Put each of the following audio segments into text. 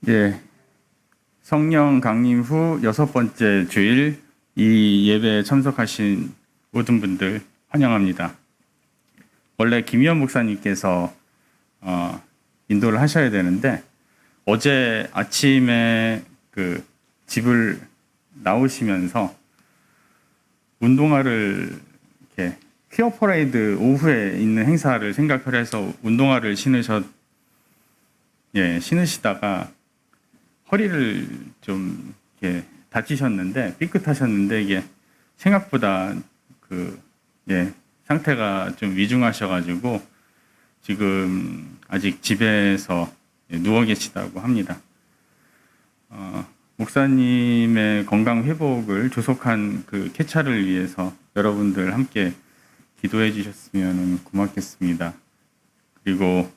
예, 성령 강림 후 6번째 주일 이 예배에 참석하신 모든 분들 환영합니다. 원래 김희연 목사님께서 인도를 하셔야 되는데 어제 아침에 그 집을 나오시면서 운동화를 이렇게 퀴어 퍼레이드 오후에 있는 행사를 생각을 해서 운동화를 신으시다가 허리를 좀 이렇게 다치셨는데 삐끗하셨는데 이게 생각보다 상태가 좀 위중하셔가지고 지금 아직 집에서 누워 계시다고 합니다. 목사님의 건강 회복을 조속한 그 쾌차를 위해서 여러분들 함께 기도해 주셨으면 고맙겠습니다. 그리고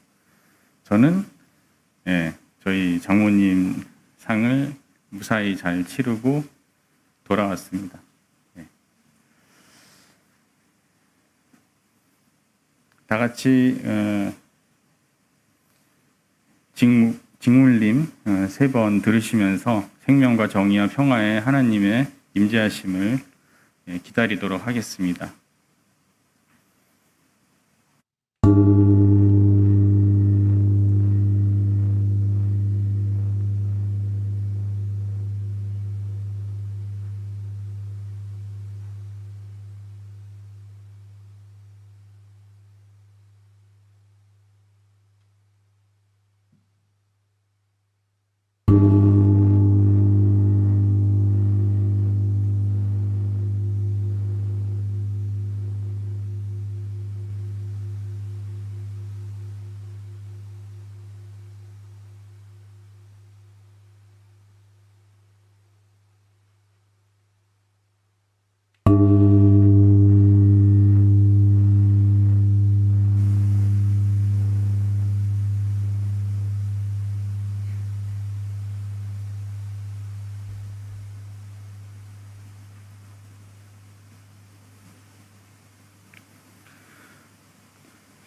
저는 저희 장모님 상을 무사히 잘 치르고 돌아왔습니다. 다 같이 직물림 3번 들으시면서 생명과 정의와 평화의 하나님의 임재하심을 기다리도록 하겠습니다.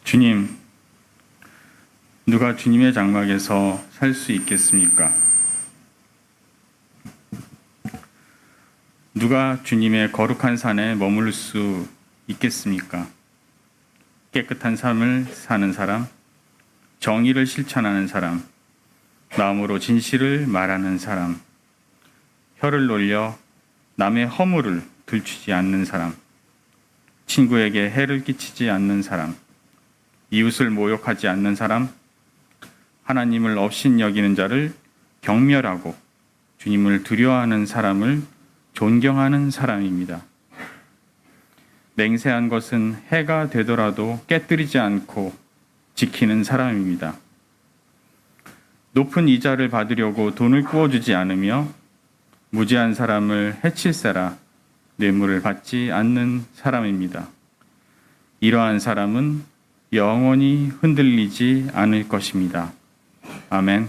주님, 누가 주님의 장막에서 살 수 있겠습니까? 누가 주님의 거룩한 산에 머물 수 있겠습니까? 깨끗한 삶을 사는 사람, 정의를 실천하는 사람, 마음으로 진실을 말하는 사람, 혀를 놀려 남의 허물을 들추지 않는 사람, 친구에게 해를 끼치지 않는 사람, 이웃을 모욕하지 않는 사람, 하나님을 업신여기는 자를 경멸하고 주님을 두려워하는 사람을 존경하는 사람입니다. 맹세한 것은 해가 되더라도 깨뜨리지 않고 지키는 사람입니다. 높은 이자를 받으려고 돈을 구워주지 않으며 무지한 사람을 해칠세라 뇌물을 받지 않는 사람입니다. 이러한 사람은 영원히 흔들리지 않을 것입니다. 아멘.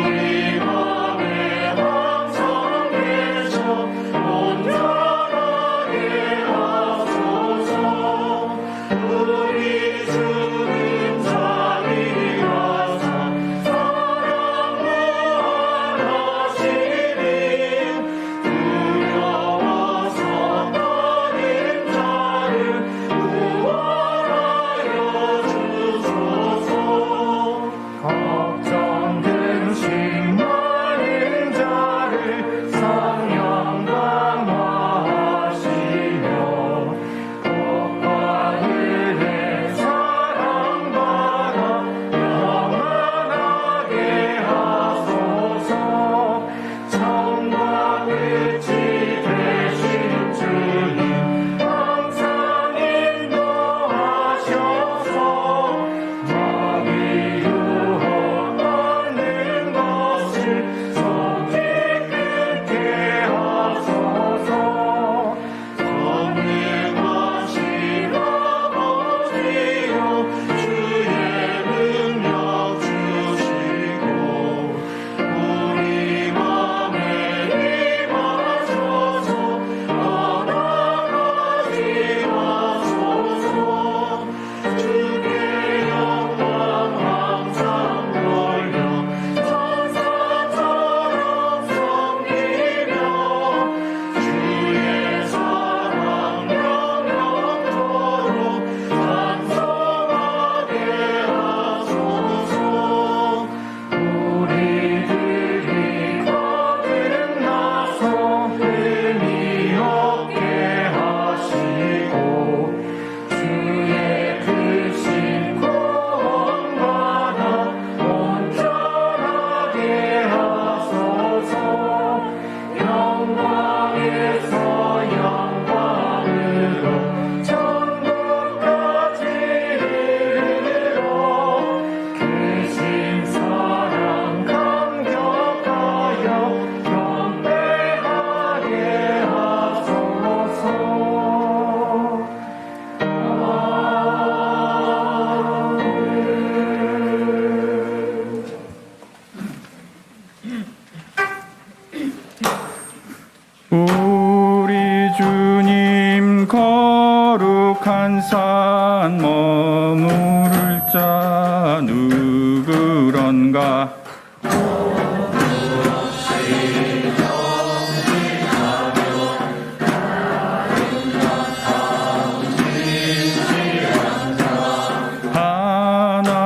우리 전가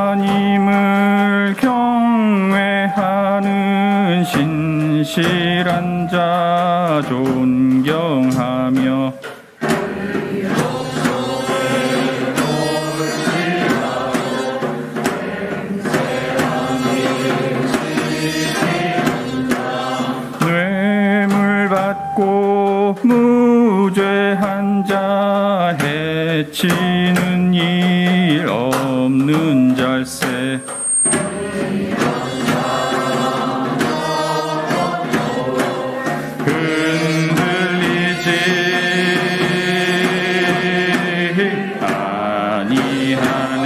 하나님을 경외하는 신실한 자 존경하며 뇌물 받고 무죄한 자 해치는 일 없는 잘세 흔들리지 아니하네.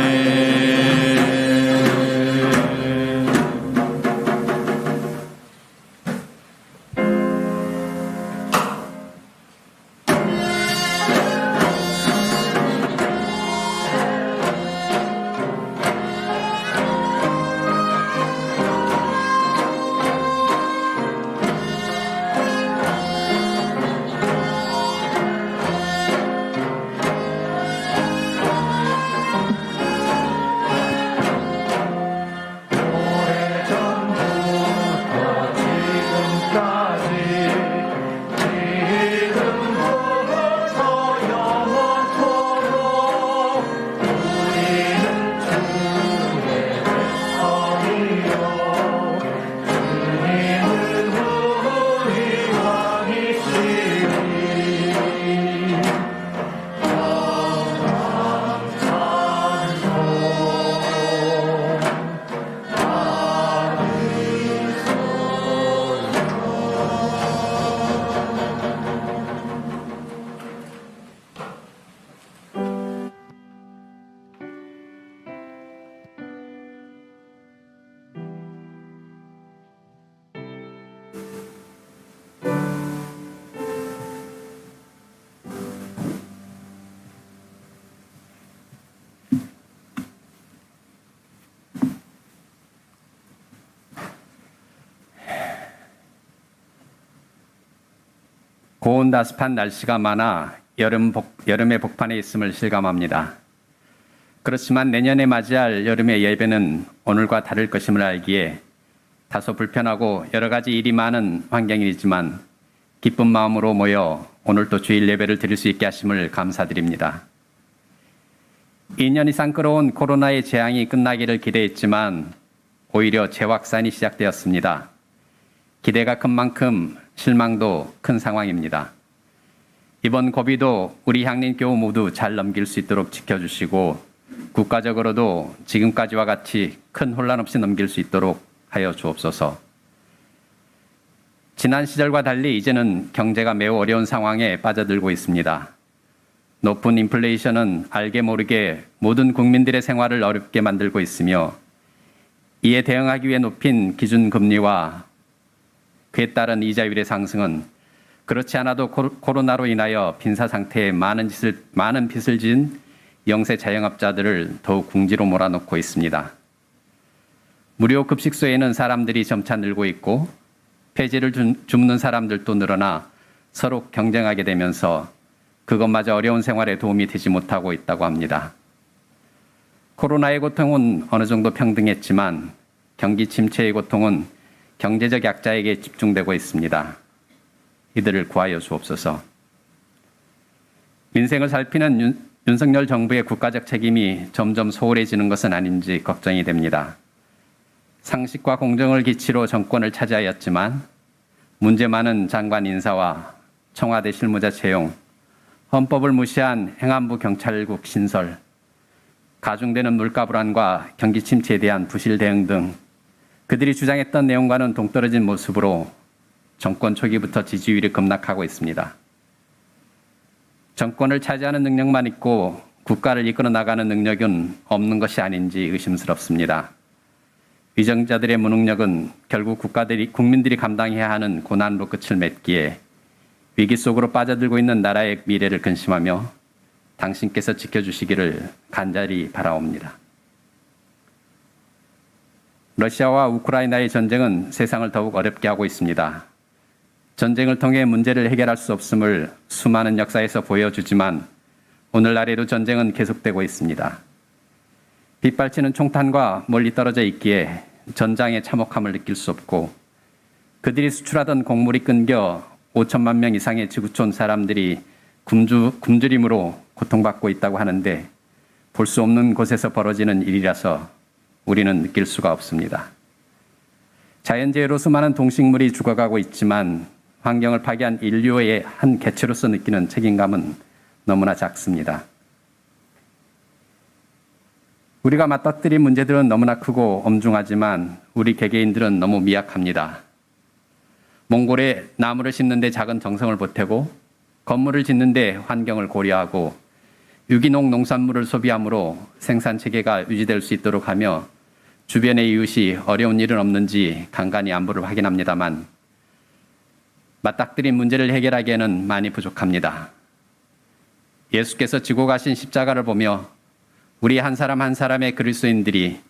고온다습한 날씨가 많아 여름의 복판에 있음을 실감합니다. 그렇지만 내년에 맞이할 여름의 예배는 오늘과 다를 것임을 알기에 다소 불편하고 여러 가지 일이 많은 환경이지만 기쁜 마음으로 모여 오늘도 주일 예배를 드릴 수 있게 하심을 감사드립니다. 2년 이상 끌어온 코로나의 재앙이 끝나기를 기대했지만 오히려 재확산이 시작되었습니다. 기대가 큰 만큼 실망도 큰 상황입니다. 이번 고비도 우리 향림교우 모두 잘 넘길 수 있도록 지켜주시고 국가적으로도 지금까지와 같이 큰 혼란 없이 넘길 수 있도록 하여 주옵소서. 지난 시절과 달리 이제는 경제가 매우 어려운 상황에 빠져들고 있습니다. 높은 인플레이션은 알게 모르게 모든 국민들의 생활을 어렵게 만들고 있으며 이에 대응하기 위해 높인 기준금리와 그에 따른 이자율의 상승은 그렇지 않아도 코로나로 인하여 빈사 상태에 많은 빚을 진 영세 자영업자들을 더욱 궁지로 몰아넣고 있습니다. 무료 급식소에는 사람들이 점차 늘고 있고 폐지를 줍는 사람들도 늘어나 서로 경쟁하게 되면서 그것마저 어려운 생활에 도움이 되지 못하고 있다고 합니다. 코로나의 고통은 어느 정도 평등했지만 경기 침체의 고통은 경제적 약자에게 집중되고 있습니다. 이들을 구하여 주옵소서. 민생을 살피는 윤석열 정부의 국가적 책임이 점점 소홀해지는 것은 아닌지 걱정이 됩니다. 상식과 공정을 기치로 정권을 차지하였지만 문제 많은 장관 인사와 청와대 실무자 채용, 헌법을 무시한 행안부 경찰국 신설, 가중되는 물가 불안과 경기 침체에 대한 부실 대응 등 그들이 주장했던 내용과는 동떨어진 모습으로 정권 초기부터 지지율이 급락하고 있습니다. 정권을 차지하는 능력만 있고 국가를 이끌어 나가는 능력은 없는 것이 아닌지 의심스럽습니다. 위정자들의 무능력은 결국 국민들이 감당해야 하는 고난으로 끝을 맺기에 위기 속으로 빠져들고 있는 나라의 미래를 근심하며 당신께서 지켜주시기를 간절히 바라옵니다. 러시아와 우크라이나의 전쟁은 세상을 더욱 어렵게 하고 있습니다. 전쟁을 통해 문제를 해결할 수 없음을 수많은 역사에서 보여주지만 오늘날에도 전쟁은 계속되고 있습니다. 빗발치는 총탄과 멀리 떨어져 있기에 전장의 참혹함을 느낄 수 없고 그들이 수출하던 곡물이 끊겨 5천만 명 이상의 지구촌 사람들이 굶주림으로 고통받고 있다고 하는데 볼 수 없는 곳에서 벌어지는 일이라서 우리는 느낄 수가 없습니다. 자연재해로 수많은 동식물이 죽어가고 있지만 환경을 파괴한 인류의 한 개체로서 느끼는 책임감은 너무나 작습니다. 우리가 맞닥뜨린 문제들은 너무나 크고 엄중하지만 우리 개개인들은 너무 미약합니다. 몽골에 나무를 심는데 작은 정성을 보태고 건물을 짓는데 환경을 고려하고 유기농 농산물을 소비함으로 생산 체계가 유지될 수 있도록 하며 주변의 이웃이 어려운 일은 없는지 간간히 안부를 확인합니다만 맞닥뜨린 문제를 해결하기에는 많이 부족합니다. 예수께서 지고 가신 십자가를 보며 우리 한 사람 한 사람의 그리스도인들이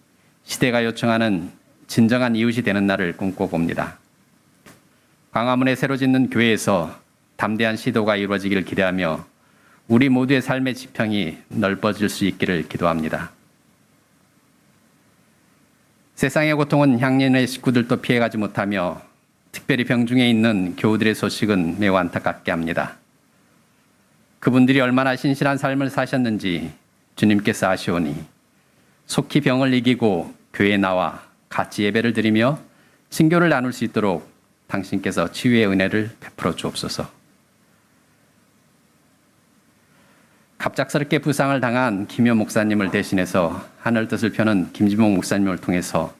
시대가 요청하는 진정한 이웃이 되는 날을 꿈꿔봅니다. 광화문에 새로 짓는 교회에서 담대한 시도가 이루어지길 기대하며 우리 모두의 삶의 지평이 넓어질 수 있기를 기도합니다. 세상의 고통은 향년의 식구들도 피해가지 못하며 특별히 병중에 있는 교우들의 소식은 매우 안타깝게 합니다. 그분들이 얼마나 신실한 삶을 사셨는지 주님께서 아시오니 속히 병을 이기고 교회에 나와 같이 예배를 드리며 친교를 나눌 수 있도록 당신께서 치유의 은혜를 베풀어 주옵소서. 갑작스럽게 부상을 당한 김효 목사님을 대신해서 하늘 뜻을 펴는 김지봉 목사님을 통해서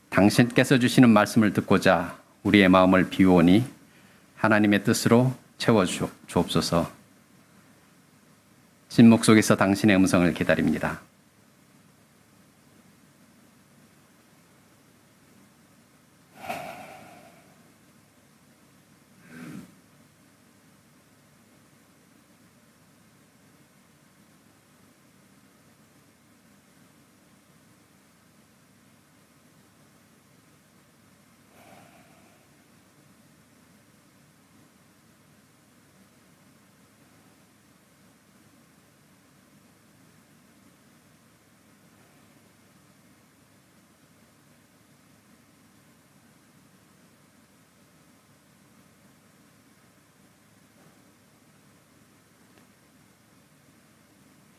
당신께서 주시는 말씀을 듣고자 우리의 마음을 비우오니 하나님의 뜻으로 채워 주옵소서. 침묵 속에서 당신의 음성을 기다립니다.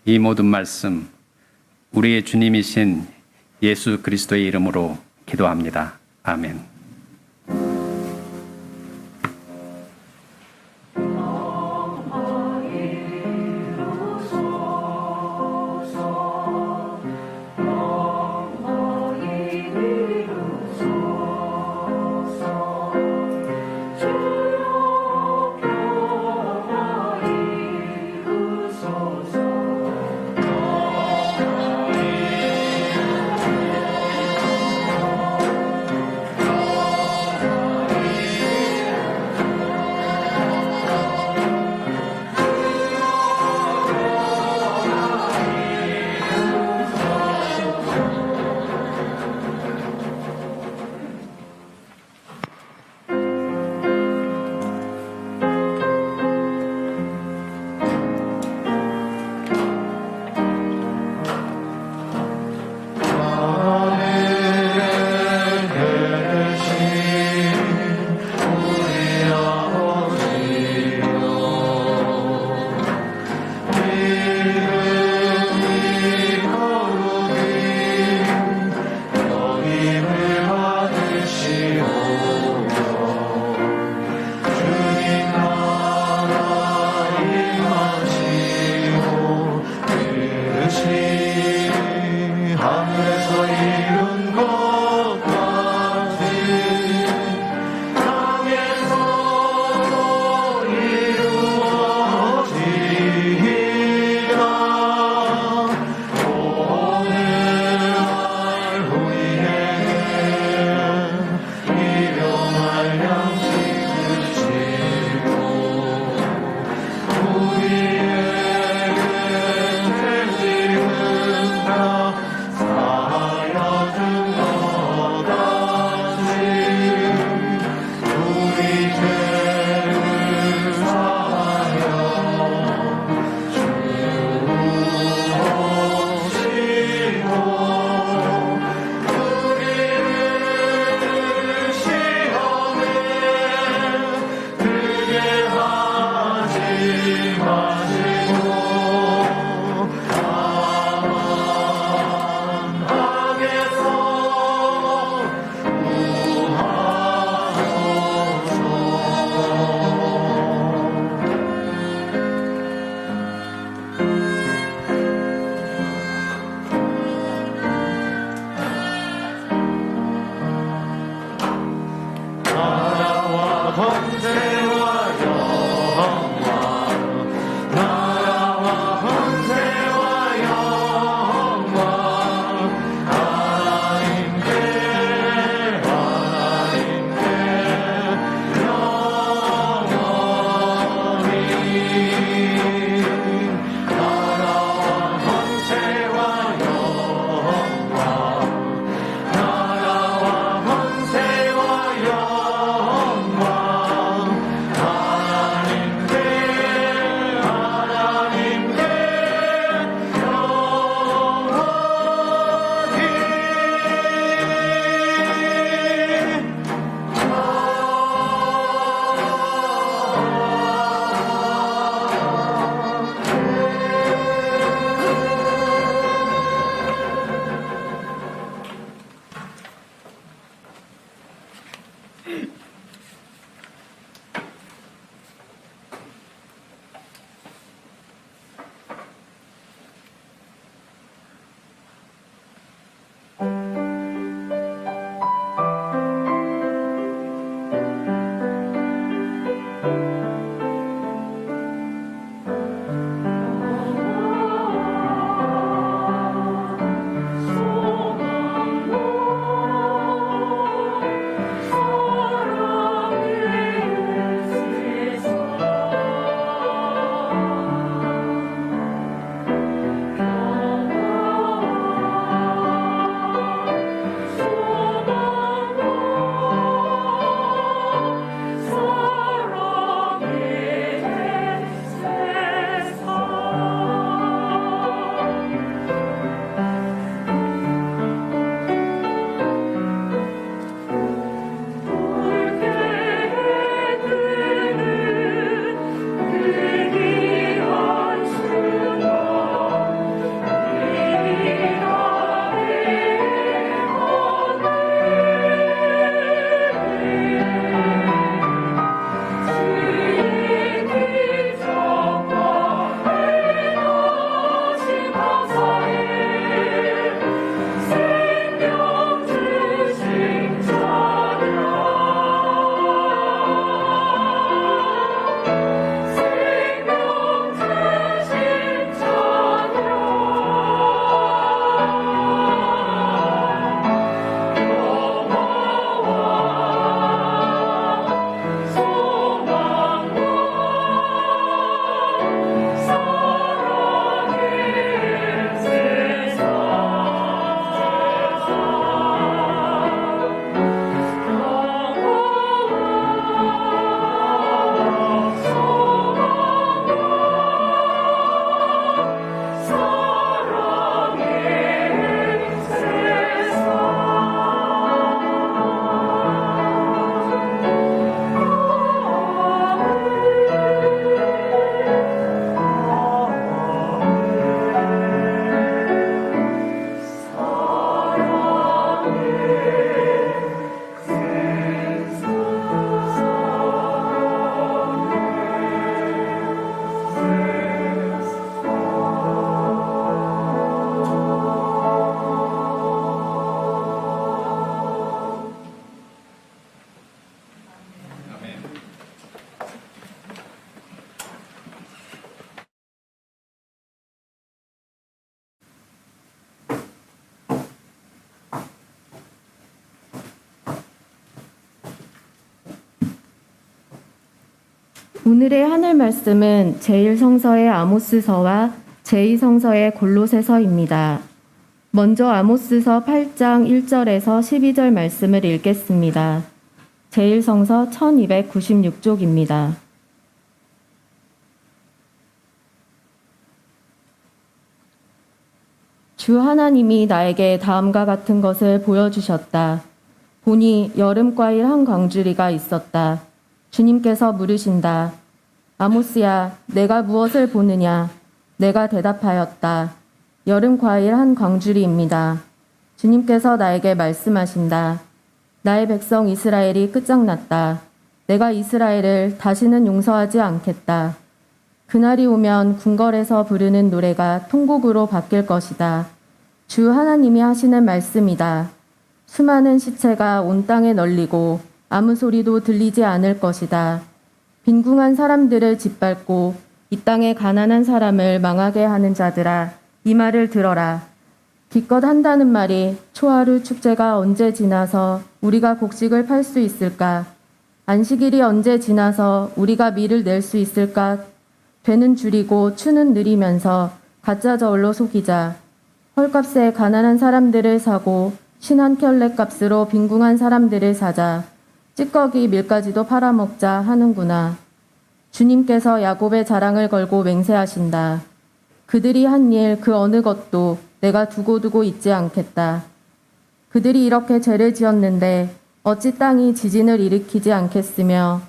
이 모든 말씀 우리의 주님이신 예수 그리스도의 이름으로 기도합니다. 아멘. 오늘의 하늘 말씀은 제1성서의 아모스서와 제2성서의 골로새서입니다. 먼저 아모스서 8장 1절에서 12절 말씀을 읽겠습니다. 제1성서 1296쪽입니다. 주 하나님이 나에게 다음과 같은 것을 보여주셨다. 보니 여름과일 한 광주리가 있었다. 주님께서 물으신다. 아모스야, 내가 무엇을 보느냐? 내가 대답하였다. 여름과일 한 광주리입니다. 주님께서 나에게 말씀하신다. 나의 백성 이스라엘이 끝장났다. 내가 이스라엘을 다시는 용서하지 않겠다. 그날이 오면 궁궐에서 부르는 노래가 통곡으로 바뀔 것이다. 주 하나님이 하시는 말씀이다. 수많은 시체가 온 땅에 널리고 아무 소리도 들리지 않을 것이다. 빈궁한 사람들을 짓밟고 이 땅에 가난한 사람을 망하게 하는 자들아, 이 말을 들어라. 기껏 한다는 말이 초하루 축제가 언제 지나서 우리가 곡식을 팔 수 있을까? 안식일이 언제 지나서 우리가 밀을 낼 수 있을까? 되는 줄이고 추는 느리면서 가짜 저울로 속이자. 헐값에 가난한 사람들을 사고 신 한 켤레 값으로 빈궁한 사람들을 사자. 찌꺼기 밀가지도 팔아먹자 하는구나. 주님께서 야곱의 자랑을 걸고 맹세하신다. 그들이 한 일 그 어느 것도 내가 두고두고 잊지 않겠다. 그들이 이렇게 죄를 지었는데 어찌 땅이 지진을 일으키지 않겠으며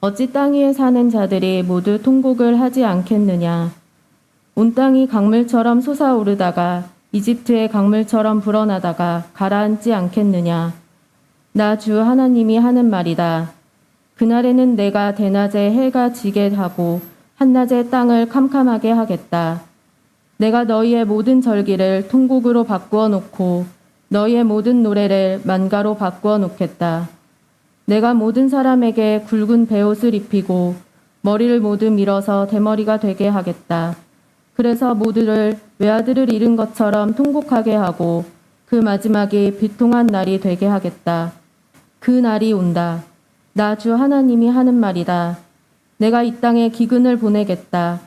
어찌 땅 위에 사는 자들이 모두 통곡을 하지 않겠느냐. 온 땅이 강물처럼 솟아오르다가 이집트의 강물처럼 불어나다가 가라앉지 않겠느냐. 나 주 하나님이 하는 말이다. 그날에는 내가 대낮에 해가 지게 하고 한낮에 땅을 캄캄하게 하겠다. 내가 너희의 모든 절기를 통곡으로 바꾸어 놓고 너희의 모든 노래를 만가로 바꾸어 놓겠다. 내가 모든 사람에게 굵은 베옷을 입히고 머리를 모두 밀어서 대머리가 되게 하겠다. 그래서 모두를 외아들을 잃은 것처럼 통곡하게 하고 그 마지막이 비통한 날이 되게 하겠다. 그 날이 온다. 나 주 하나님이 하는 말이다. 내가 이 땅에 기근을 보내겠다.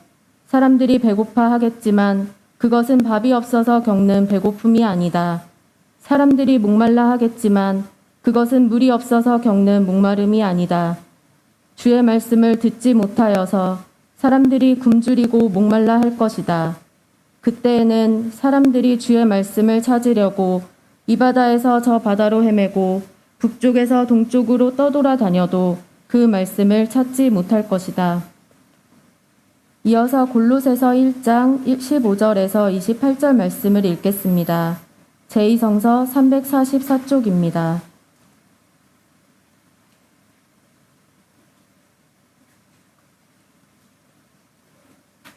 사람들이 배고파 하겠지만 그것은 밥이 없어서 겪는 배고픔이 아니다. 사람들이 목말라 하겠지만 그것은 물이 없어서 겪는 목마름이 아니다. 주의 말씀을 듣지 못하여서 사람들이 굶주리고 목말라 할 것이다. 그때에는 사람들이 주의 말씀을 찾으려고 이 바다에서 저 바다로 헤매고 북쪽에서 동쪽으로 떠돌아다녀도 그 말씀을 찾지 못할 것이다. 이어서 골로새서 1장 15절에서 28절 말씀을 읽겠습니다. 제2성서 344쪽입니다.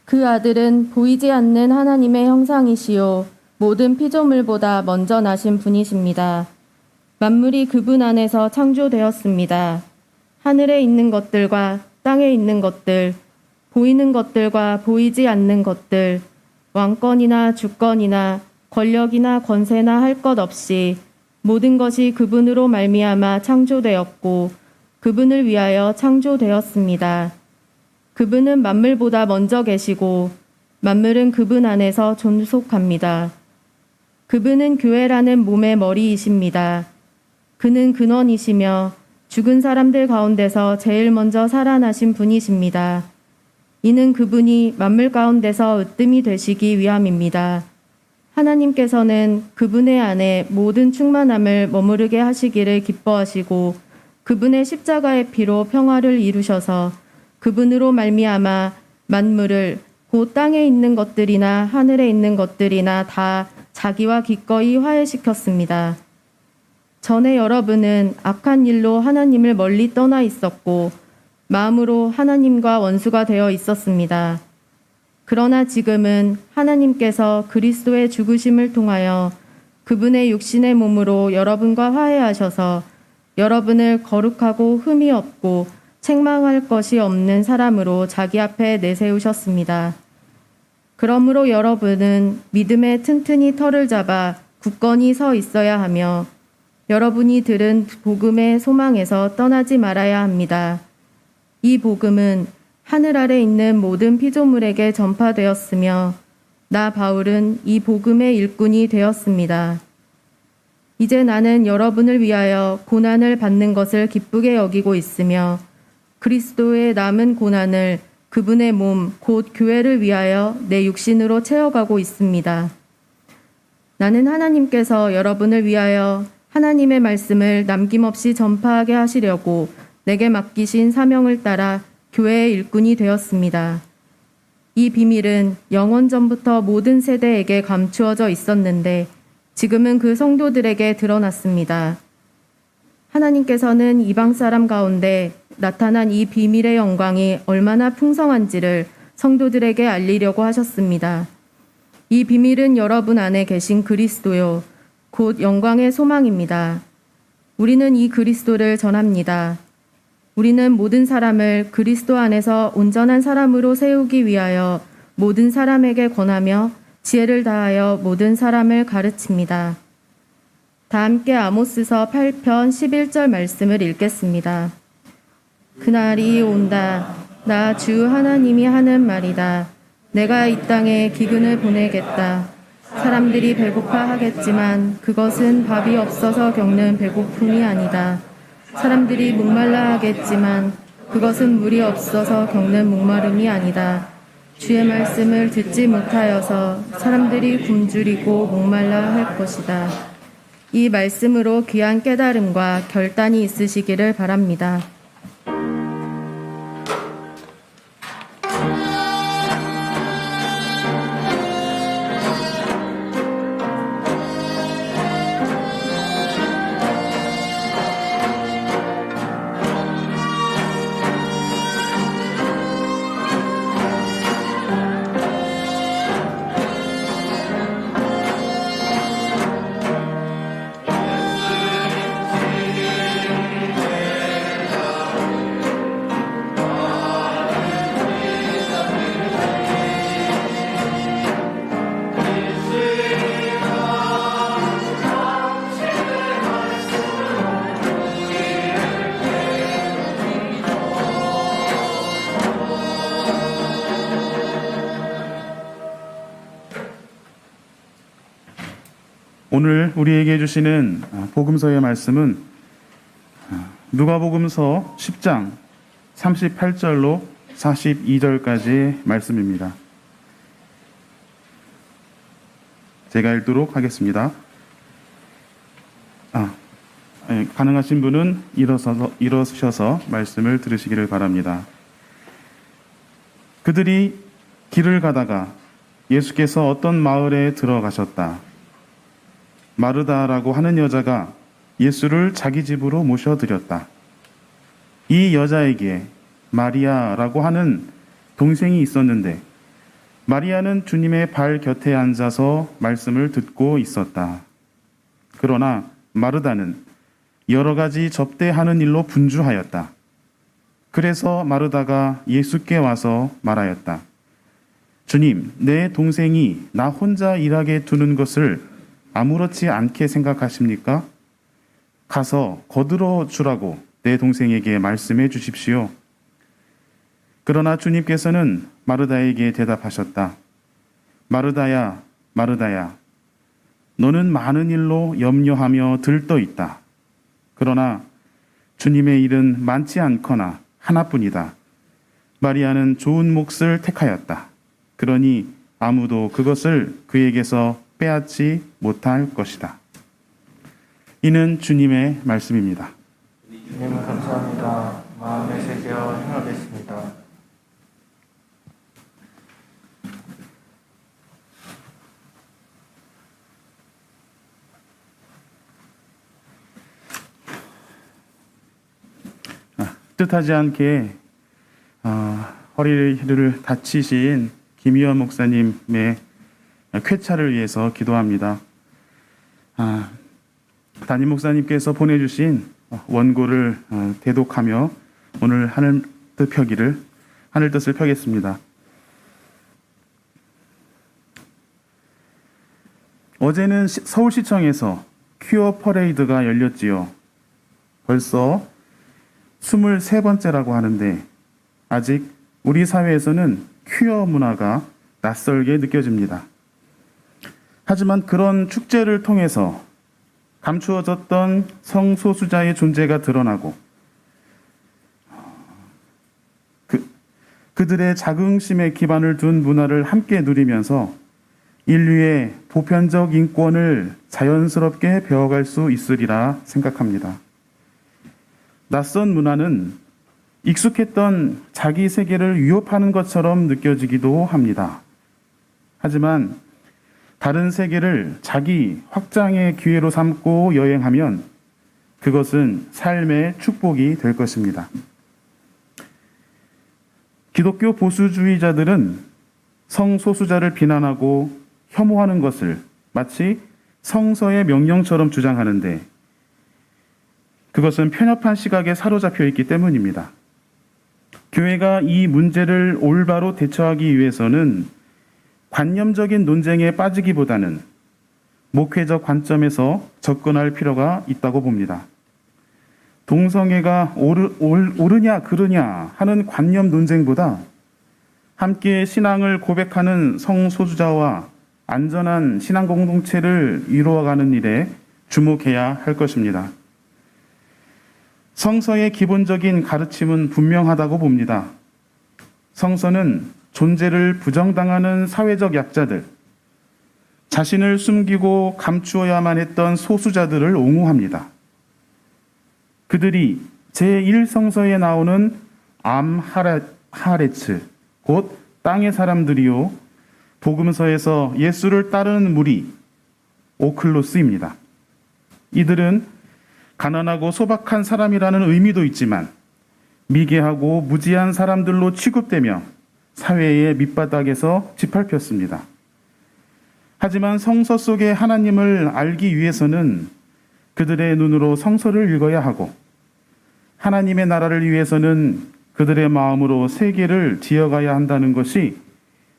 그 아들은 보이지 않는 하나님의 형상이시요 모든 피조물보다 먼저 나신 분이십니다. 만물이 그분 안에서 창조되었습니다. 하늘에 있는 것들과 땅에 있는 것들, 보이는 것들과 보이지 않는 것들, 왕권이나 주권이나 권력이나 권세나 할 것 없이 모든 것이 그분으로 말미암아 창조되었고 그분을 위하여 창조되었습니다. 그분은 만물보다 먼저 계시고 만물은 그분 안에서 존속합니다. 그분은 교회라는 몸의 머리이십니다. 그는 근원이시며 죽은 사람들 가운데서 제일 먼저 살아나신 분이십니다. 이는 그분이 만물 가운데서 으뜸이 되시기 위함입니다. 하나님께서는 그분의 안에 모든 충만함을 머무르게 하시기를 기뻐하시고 그분의 십자가의 피로 평화를 이루셔서 그분으로 말미암아 만물을 곧 땅에 있는 것들이나 하늘에 있는 것들이나 다 자기와 기꺼이 화해시켰습니다. 전에 여러분은 악한 일로 하나님을 멀리 떠나 있었고 마음으로 하나님과 원수가 되어 있었습니다. 그러나 지금은 하나님께서 그리스도의 죽으심을 통하여 그분의 육신의 몸으로 여러분과 화해하셔서 여러분을 거룩하고 흠이 없고 책망할 것이 없는 사람으로 자기 앞에 내세우셨습니다. 그러므로 여러분은 믿음에 튼튼히 털을 잡아 굳건히 서 있어야 하며 여러분이 들은 복음의 소망에서 떠나지 말아야 합니다. 이 복음은 하늘 아래 있는 모든 피조물에게 전파되었으며 나 바울은 이 복음의 일꾼이 되었습니다. 이제 나는 여러분을 위하여 고난을 받는 것을 기쁘게 여기고 있으며 그리스도의 남은 고난을 그분의 몸, 곧 교회를 위하여 내 육신으로 채워가고 있습니다. 나는 하나님께서 여러분을 위하여 하나님의 말씀을 남김없이 전파하게 하시려고 내게 맡기신 사명을 따라 교회의 일꾼이 되었습니다. 이 비밀은 영원 전부터 모든 세대에게 감추어져 있었는데 지금은 그 성도들에게 드러났습니다. 하나님께서는 이방 사람 가운데 나타난 이 비밀의 영광이 얼마나 풍성한지를 성도들에게 알리려고 하셨습니다. 이 비밀은 여러분 안에 계신 그리스도요, 곧 영광의 소망입니다. 우리는 이 그리스도를 전합니다. 우리는 모든 사람을 그리스도 안에서 온전한 사람으로 세우기 위하여 모든 사람에게 권하며 지혜를 다하여 모든 사람을 가르칩니다. 다 함께 아모스서 8편 11절 말씀을 읽겠습니다. 그날이 온다. 나 주 하나님이 하는 말이다. 내가 이 땅에 기근을 보내겠다. 사람들이 배고파 하겠지만 그것은 밥이 없어서 겪는 배고픔이 아니다. 사람들이 목말라 하겠지만 그것은 물이 없어서 겪는 목마름이 아니다. 주의 말씀을 듣지 못하여서 사람들이 굶주리고 목말라 할 것이다. 이 말씀으로 귀한 깨달음과 결단이 있으시기를 바랍니다. 오늘 우리에게 주시는 복음서의 말씀은 누가복음서 10장 38절로 42절까지의 말씀입니다. 제가 읽도록 하겠습니다. 가능하신 분은 일어서셔서 말씀을 들으시기를 바랍니다. 그들이 길을 가다가 예수께서 어떤 마을에 들어가셨다. 마르다라고 하는 여자가 예수를 자기 집으로 모셔드렸다. 이 여자에게 마리아라고 하는 동생이 있었는데 마리아는 주님의 발 곁에 앉아서 말씀을 듣고 있었다. 그러나 마르다는 여러 가지 접대하는 일로 분주하였다. 그래서 마르다가 예수께 와서 말하였다. 주님, 내 동생이 나 혼자 일하게 두는 것을 아무렇지 않게 생각하십니까? 가서 거들어 주라고 내 동생에게 말씀해 주십시오. 그러나 주님께서는 마르다에게 대답하셨다. 마르다야, 마르다야, 너는 많은 일로 염려하며 들떠 있다. 그러나 주님의 일은 많지 않거나 하나뿐이다. 마리아는 좋은 몫을 택하였다. 그러니 아무도 그것을 그에게서 빼앗지 못할 것이다. 이는 주님의 말씀입니다. 주님 감사합니다. 마음에 새겨 행하겠습니다. 뜻하지 않게 허리를 다치신 김희원 목사님의 쾌차를 위해서 기도합니다. 담임 목사님께서 보내주신 원고를 대독하며 오늘 하늘 뜻을 펴겠습니다. 어제는 서울시청에서 퀴어 퍼레이드가 열렸지요. 벌써 23번째라고 하는데 아직 우리 사회에서는 퀴어 문화가 낯설게 느껴집니다. 하지만 그런 축제를 통해서 감추어졌던 성소수자의 존재가 드러나고 그들의 자긍심에 기반을 둔 문화를 함께 누리면서 인류의 보편적 인권을 자연스럽게 배워갈 수 있으리라 생각합니다. 낯선 문화는 익숙했던 자기 세계를 위협하는 것처럼 느껴지기도 합니다. 하지만 다른 세계를 자기 확장의 기회로 삼고 여행하면 그것은 삶의 축복이 될 것입니다. 기독교 보수주의자들은 성소수자를 비난하고 혐오하는 것을 마치 성서의 명령처럼 주장하는데 그것은 편협한 시각에 사로잡혀 있기 때문입니다. 교회가 이 문제를 올바로 대처하기 위해서는 관념적인 논쟁에 빠지기보다는 목회적 관점에서 접근할 필요가 있다고 봅니다. 동성애가 옳으냐 그르냐 하는 관념 논쟁보다 함께 신앙을 고백하는 성소수자와 안전한 신앙 공동체를 이루어가는 일에 주목해야 할 것입니다. 성서의 기본적인 가르침은 분명하다고 봅니다. 성서는 존재를 부정당하는 사회적 약자들, 자신을 숨기고 감추어야만 했던 소수자들을 옹호합니다. 그들이 제1성서에 나오는 암하레츠, 곧 땅의 사람들이요, 복음서에서 예수를 따르는 무리, 오클로스입니다. 이들은 가난하고 소박한 사람이라는 의미도 있지만 미개하고 무지한 사람들로 취급되며 사회의 밑바닥에서 짓밟혔습니다. 하지만 성서 속의 하나님을 알기 위해서는 그들의 눈으로 성서를 읽어야 하고 하나님의 나라를 위해서는 그들의 마음으로 세계를 지어가야 한다는 것이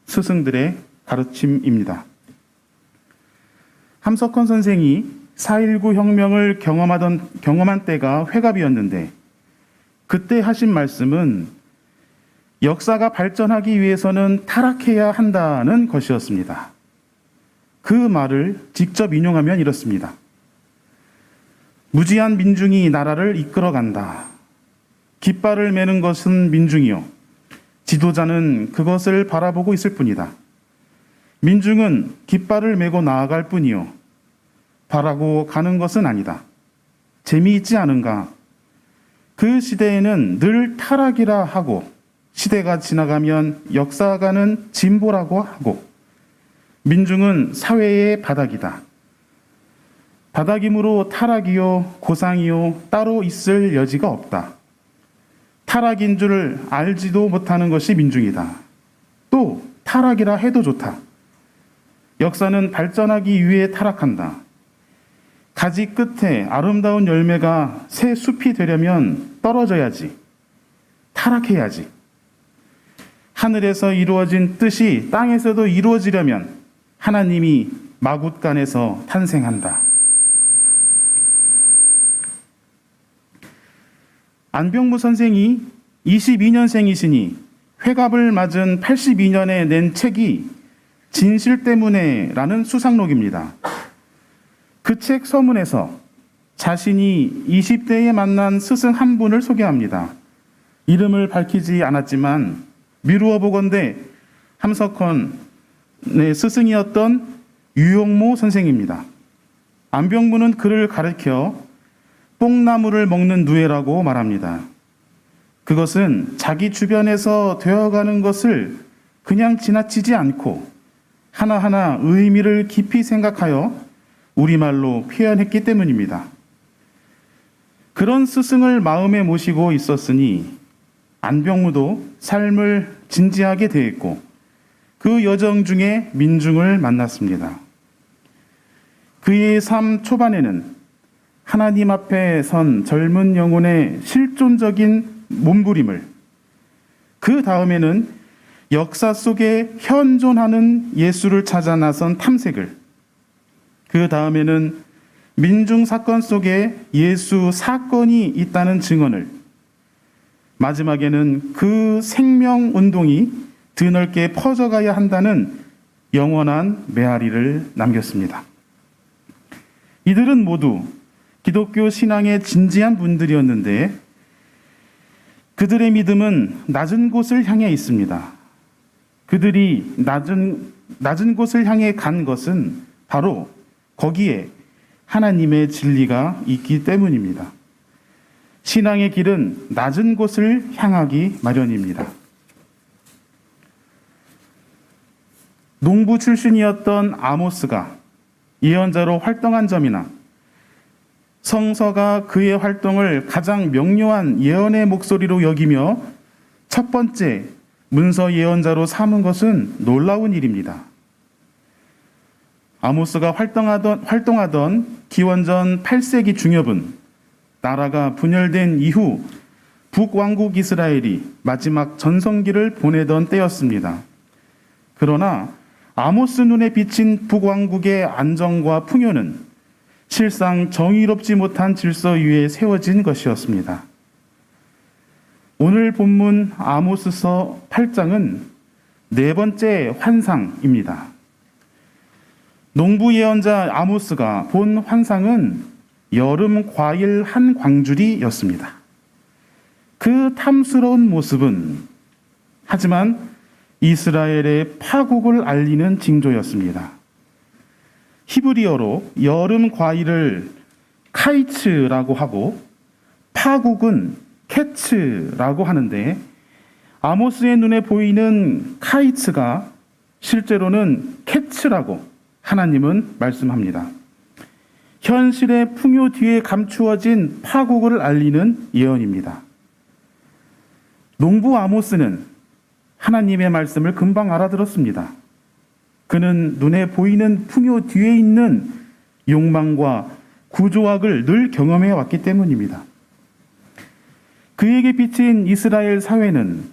스승들의 가르침입니다. 함석헌 선생이 4.19 혁명을 경험한 때가 회갑이었는데 그때 하신 말씀은 역사가 발전하기 위해서는 타락해야 한다는 것이었습니다. 그 말을 직접 인용하면 이렇습니다. 무지한 민중이 나라를 이끌어간다. 깃발을 메는 것은 민중이요. 지도자는 그것을 바라보고 있을 뿐이다. 민중은 깃발을 메고 나아갈 뿐이요. 바라고 가는 것은 아니다. 재미있지 않은가? 그 시대에는 늘 타락이라 하고 시대가 지나가면 역사가는 진보라고 하고 민중은 사회의 바닥이다. 바닥이므로 타락이요 고상이요 따로 있을 여지가 없다. 타락인 줄 알지도 못하는 것이 민중이다. 또 타락이라 해도 좋다. 역사는 발전하기 위해 타락한다. 가지 끝에 아름다운 열매가 새 숲이 되려면 떨어져야지. 타락해야지. 하늘에서 이루어진 뜻이 땅에서도 이루어지려면 하나님이 마굿간에서 탄생한다. 안병무 선생이 22년생이시니 회갑을 맞은 82년에 낸 책이 진실 때문에라는 수상록입니다. 그 책 서문에서 자신이 20대에 만난 스승 한 분을 소개합니다. 이름을 밝히지 않았지만 미루어 보건대 함석헌의 스승이었던 유용모 선생입니다. 안병무는 그를 가르쳐 뽕나무를 먹는 누에라고 말합니다. 그것은 자기 주변에서 되어가는 것을 그냥 지나치지 않고 하나하나 의미를 깊이 생각하여 우리말로 표현했기 때문입니다. 그런 스승을 마음에 모시고 있었으니 안병무도 삶을 진지하게 대했고 그 여정 중에 민중을 만났습니다. 그의 삶 초반에는 하나님 앞에 선 젊은 영혼의 실존적인 몸부림을, 그 다음에는 역사 속에 현존하는 예수를 찾아 나선 탐색을, 그 다음에는 민중 사건 속에 예수 사건이 있다는 증언을, 마지막에는 그 생명 운동이 드넓게 퍼져가야 한다는 영원한 메아리를 남겼습니다. 이들은 모두 기독교 신앙에 진지한 분들이었는데 그들의 믿음은 낮은 곳을 향해 있습니다. 그들이 낮은 곳을 향해 간 것은 바로 거기에 하나님의 진리가 있기 때문입니다. 신앙의 길은 낮은 곳을 향하기 마련입니다. 농부 출신이었던 아모스가 예언자로 활동한 점이나 성서가 그의 활동을 가장 명료한 예언의 목소리로 여기며 첫 번째 문서 예언자로 삼은 것은 놀라운 일입니다. 아모스가 활동하던 기원전 8세기 중엽은 나라가 분열된 이후 북왕국 이스라엘이 마지막 전성기를 보내던 때였습니다. 그러나 아모스 눈에 비친 북왕국의 안정과 풍요는 실상 정의롭지 못한 질서 위에 세워진 것이었습니다. 오늘 본문 아모스서 8장은 네 번째 환상입니다. 농부 예언자 아모스가 본 환상은 여름 과일 한 광주리였습니다. 그 탐스러운 모습은 하지만 이스라엘의 파국을 알리는 징조였습니다. 히브리어로 여름 과일을 카이츠라고 하고 파국은 캐츠라고 하는데 아모스의 눈에 보이는 카이츠가 실제로는 캐츠라고 하나님은 말씀합니다. 현실의 풍요 뒤에 감추어진 파국을 알리는 예언입니다. 농부 아모스는 하나님의 말씀을 금방 알아들었습니다. 그는 눈에 보이는 풍요 뒤에 있는 욕망과 구조학을 늘 경험해 왔기 때문입니다. 그에게 비친 이스라엘 사회는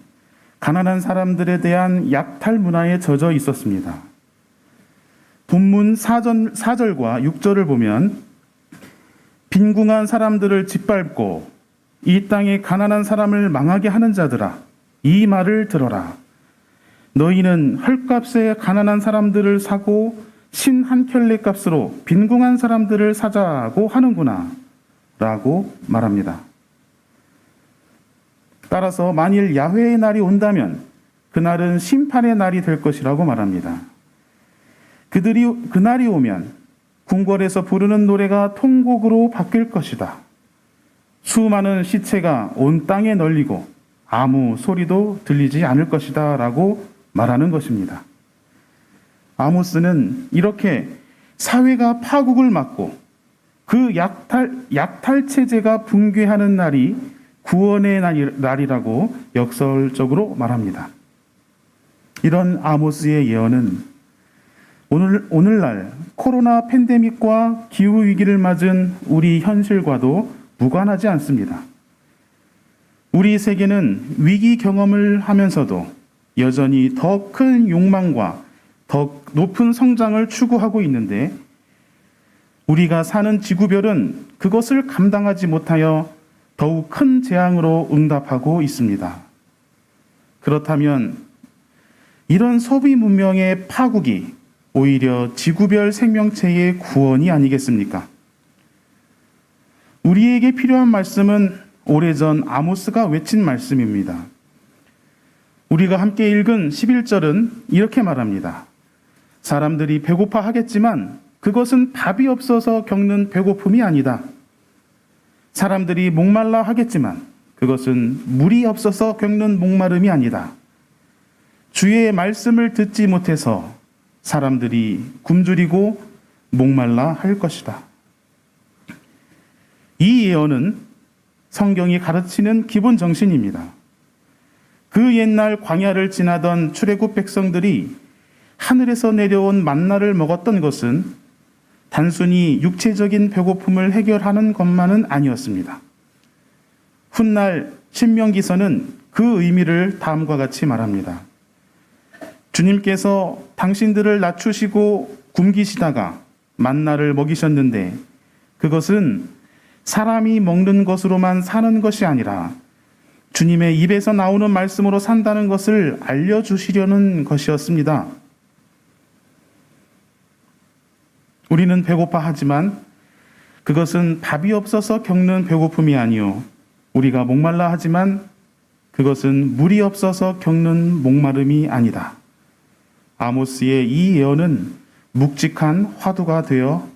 가난한 사람들에 대한 약탈 문화에 젖어 있었습니다. 본문 4절과 6절을 보면 빈궁한 사람들을 짓밟고 이 땅에 가난한 사람을 망하게 하는 자들아, 이 말을 들어라. 너희는 헐값에 가난한 사람들을 사고 신 한 켤레 값으로 빈궁한 사람들을 사자고 하는구나 라고 말합니다. 따라서 만일 야훼의 날이 온다면 그날은 심판의 날이 될 것이라고 말합니다. 그날이 오면 궁궐에서 부르는 노래가 통곡으로 바뀔 것이다. 수많은 시체가 온 땅에 널리고 아무 소리도 들리지 않을 것이다 라고 말하는 것입니다. 아모스는 이렇게 사회가 파국을 맞고 그 약탈 체제가 붕괴하는 날이 구원의 날이라고 역설적으로 말합니다. 이런 아모스의 예언은 오늘날 코로나 팬데믹과 기후위기를 맞은 우리 현실과도 무관하지 않습니다. 우리 세계는 위기 경험을 하면서도 여전히 더 큰 욕망과 더 높은 성장을 추구하고 있는데 우리가 사는 지구별은 그것을 감당하지 못하여 더욱 큰 재앙으로 응답하고 있습니다. 그렇다면 이런 소비 문명의 파국이 오히려 지구별 생명체의 구원이 아니겠습니까? 우리에게 필요한 말씀은 오래전 아모스가 외친 말씀입니다. 우리가 함께 읽은 11절은 이렇게 말합니다. 사람들이 배고파 하겠지만 그것은 밥이 없어서 겪는 배고픔이 아니다. 사람들이 목말라 하겠지만 그것은 물이 없어서 겪는 목마름이 아니다. 주의 말씀을 듣지 못해서 사람들이 굶주리고 목말라 할 것이다. 이 예언은 성경이 가르치는 기본 정신입니다. 그 옛날 광야를 지나던 출애굽 백성들이 하늘에서 내려온 만나를 먹었던 것은 단순히 육체적인 배고픔을 해결하는 것만은 아니었습니다. 훗날 신명기서는 그 의미를 다음과 같이 말합니다. 주님께서 당신들을 낮추시고 굶기시다가 만나를 먹이셨는데 그것은 사람이 먹는 것으로만 사는 것이 아니라 주님의 입에서 나오는 말씀으로 산다는 것을 알려주시려는 것이었습니다. 우리는 배고파하지만 그것은 밥이 없어서 겪는 배고픔이 아니요 우리가 목말라 하지만 그것은 물이 없어서 겪는 목마름이 아니다. 아모스의 이 예언은 묵직한 화두가 되어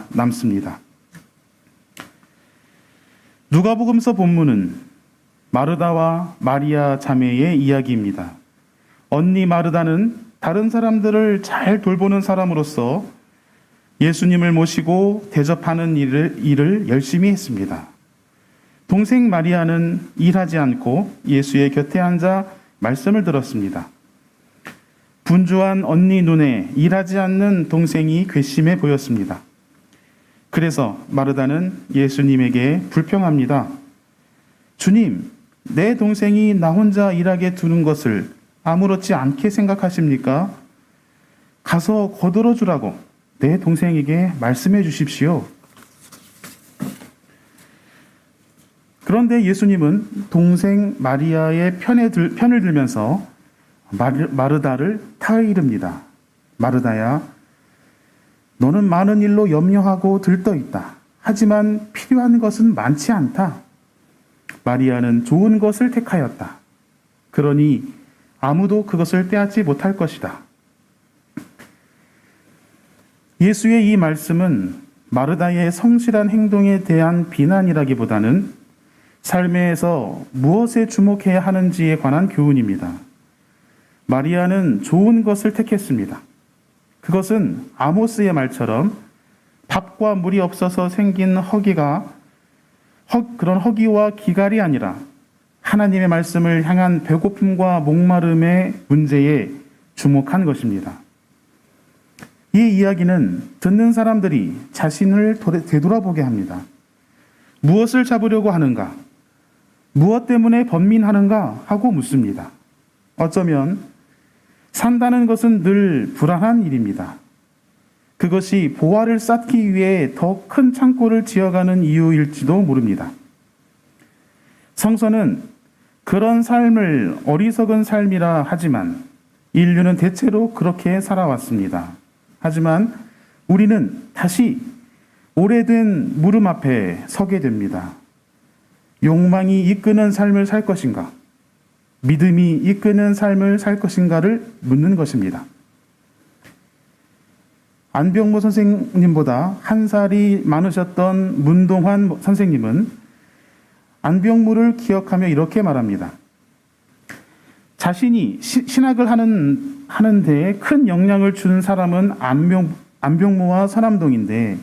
남습니다. 누가복음서 본문은 마르다와 마리아 자매의 이야기입니다. 언니 마르다는 다른 사람들을 잘 돌보는 사람으로서 예수님을 모시고 대접하는 일을 열심히 했습니다. 동생 마리아는 일하지 않고 예수의 곁에 앉아 말씀을 들었습니다. 분주한 언니 눈에 일하지 않는 동생이 괘씸해 보였습니다. 그래서 마르다는 예수님에게 불평합니다. 주님, 내 동생이 나 혼자 일하게 두는 것을 아무렇지 않게 생각하십니까? 가서 거들어 주라고 내 동생에게 말씀해 주십시오. 그런데 예수님은 동생 마리아의 편을 들면서 마르다를 타이릅니다. 마르다야, 너는 많은 일로 염려하고 들떠 있다. 하지만 필요한 것은 많지 않다. 마리아는 좋은 것을 택하였다. 그러니 아무도 그것을 빼앗지 못할 것이다. 예수의 이 말씀은 마르다의 성실한 행동에 대한 비난이라기보다는 삶에서 무엇에 주목해야 하는지에 관한 교훈입니다. 마리아는 좋은 것을 택했습니다. 그것은 아모스의 말처럼 밥과 물이 없어서 생긴 그런 허기와 기갈이 아니라 하나님의 말씀을 향한 배고픔과 목마름의 문제에 주목한 것입니다. 이 이야기는 듣는 사람들이 자신을 되돌아보게 합니다. 무엇을 잡으려고 하는가? 무엇 때문에 번민하는가? 하고 묻습니다. 어쩌면 산다는 것은 늘 불안한 일입니다. 그것이 보화를 쌓기 위해 더 큰 창고를 지어가는 이유일지도 모릅니다. 성서는 그런 삶을 어리석은 삶이라 하지만 인류는 대체로 그렇게 살아왔습니다. 하지만 우리는 다시 오래된 물음 앞에 서게 됩니다. 욕망이 이끄는 삶을 살 것인가? 믿음이 이끄는 삶을 살 것인가를 묻는 것입니다. 안병모 선생님보다 한 살이 많으셨던 문동환 선생님은 안병모를 기억하며 이렇게 말합니다. 자신이 신학을 하는 데에 큰 영향을 준 사람은 안병모와 서남동인데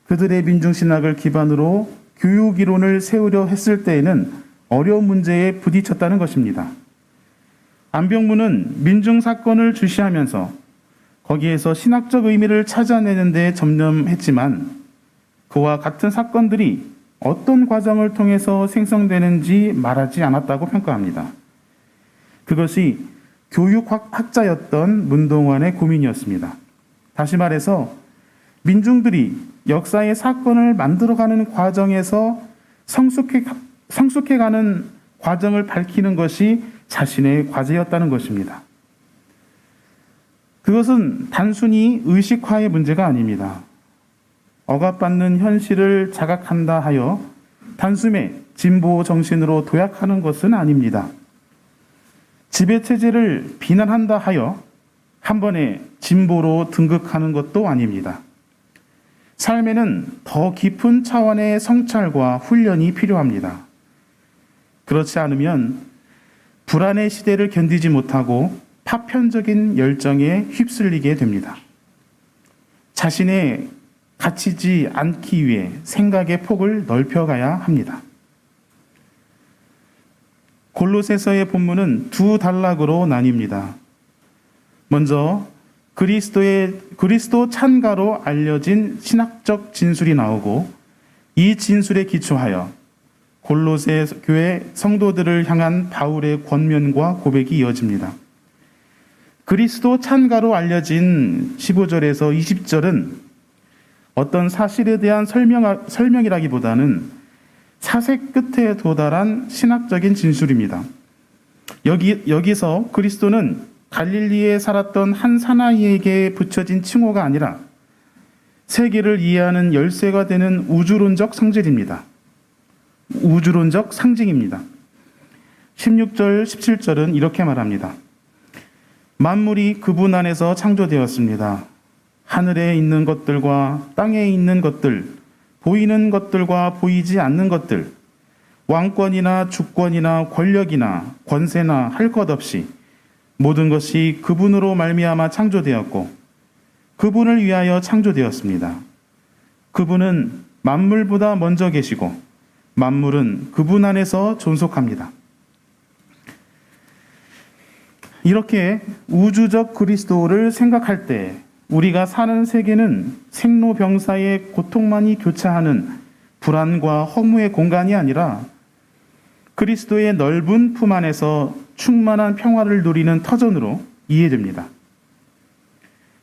그들의 민중신학을 기반으로 교육이론을 세우려 했을 때에는 어려운 문제에 부딪혔다는 것입니다. 안병무는 민중사건을 주시하면서 거기에서 신학적 의미를 찾아내는 데 전념했지만 그와 같은 사건들이 어떤 과정을 통해서 생성되는지 말하지 않았다고 평가합니다. 그것이 교육학자였던 문동환의 고민이었습니다. 다시 말해서 민중들이 역사의 사건을 만들어가는 과정에서 성숙해가는 과정을 밝히는 것이 자신의 과제였다는 것입니다. 그것은 단순히 의식화의 문제가 아닙니다. 억압받는 현실을 자각한다 하여 단숨에 진보 정신으로 도약하는 것은 아닙니다. 지배체제를 비난한다 하여 한 번에 진보로 등극하는 것도 아닙니다. 삶에는 더 깊은 차원의 성찰과 훈련이 필요합니다. 그렇지 않으면 불안의 시대를 견디지 못하고 파편적인 열정에 휩쓸리게 됩니다. 자신의 갇히지 않기 위해 생각의 폭을 넓혀가야 합니다. 골로새서의 본문은 두 단락으로 나뉩니다. 먼저 그리스도 찬가로 알려진 신학적 진술이 나오고 이 진술에 기초하여 골로새 교회 성도들을 향한 바울의 권면과 고백이 이어집니다. 그리스도 찬가로 알려진 15절에서 20절은 어떤 사실에 대한 설명이라기보다는 사색 끝에 도달한 신학적인 진술입니다. 여기서 그리스도는 갈릴리에 살았던 한 사나이에게 붙여진 칭호가 아니라 세계를 이해하는 열쇠가 되는 우주론적 상징입니다. 16절, 17절은 이렇게 말합니다. 만물이 그분 안에서 창조되었습니다. 하늘에 있는 것들과 땅에 있는 것들, 보이는 것들과 보이지 않는 것들, 왕권이나 주권이나 권력이나 권세나 할 것 없이 모든 것이 그분으로 말미암아 창조되었고 그분을 위하여 창조되었습니다. 그분은 만물보다 먼저 계시고 만물은 그분 안에서 존속합니다. 이렇게 우주적 그리스도를 생각할 때 우리가 사는 세계는 생로병사의 고통만이 교차하는 불안과 허무의 공간이 아니라 그리스도의 넓은 품 안에서 충만한 평화를 누리는 터전으로 이해됩니다.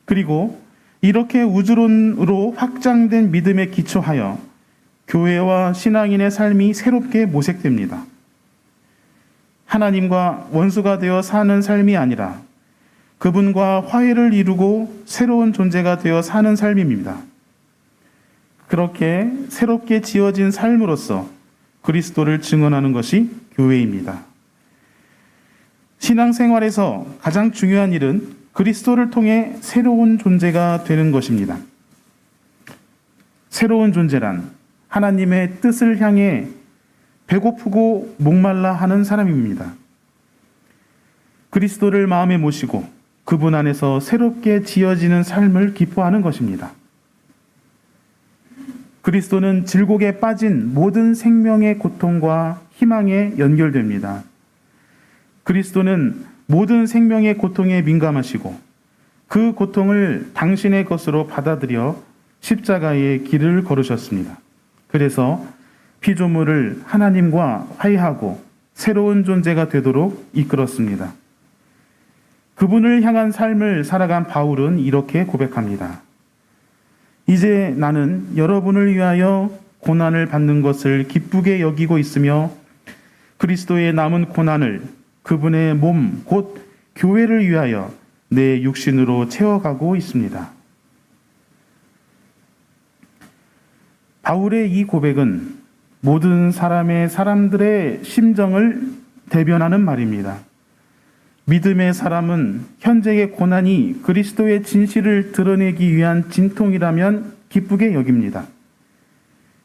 그리고 이렇게 우주론으로 확장된 믿음에 기초하여 교회와 신앙인의 삶이 새롭게 모색됩니다. 하나님과 원수가 되어 사는 삶이 아니라 그분과 화해를 이루고 새로운 존재가 되어 사는 삶입니다. 그렇게 새롭게 지어진 삶으로서 그리스도를 증언하는 것이 교회입니다. 신앙생활에서 가장 중요한 일은 그리스도를 통해 새로운 존재가 되는 것입니다. 새로운 존재란 하나님의 뜻을 향해 배고프고 목말라 하는 사람입니다. 그리스도를 마음에 모시고 그분 안에서 새롭게 지어지는 삶을 기뻐하는 것입니다. 그리스도는 질곡에 빠진 모든 생명의 고통과 희망에 연결됩니다. 그리스도는 모든 생명의 고통에 민감하시고 그 고통을 당신의 것으로 받아들여 십자가의 길을 걸으셨습니다. 그래서 피조물을 하나님과 화해하고 새로운 존재가 되도록 이끌었습니다. 그분을 향한 삶을 살아간 바울은 이렇게 고백합니다. 이제 나는 여러분을 위하여 고난을 받는 것을 기쁘게 여기고 있으며 그리스도의 남은 고난을 그분의 몸, 곧 교회를 위하여 내 육신으로 채워가고 있습니다. 바울의 이 고백은 모든 사람들의 심정을 대변하는 말입니다. 믿음의 사람은 현재의 고난이 그리스도의 진실을 드러내기 위한 진통이라면 기쁘게 여깁니다.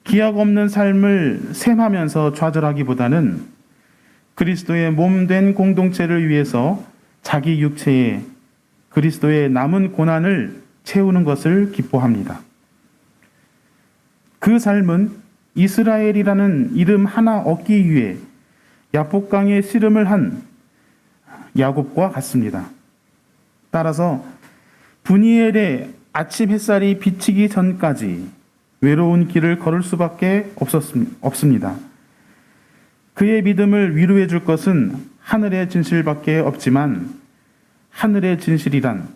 기약 없는 삶을 셈하면서 좌절하기보다는 그리스도의 몸된 공동체를 위해서 자기 육체에 그리스도의 남은 고난을 채우는 것을 기뻐합니다. 그 삶은 이스라엘이라는 이름 하나 얻기 위해 야복강에 씨름을 한 야곱과 같습니다. 따라서 분이엘의 아침 햇살이 비치기 전까지 외로운 길을 걸을 수밖에 없습니다. 그의 믿음을 위로해 줄 것은 하늘의 진실밖에 없지만 하늘의 진실이란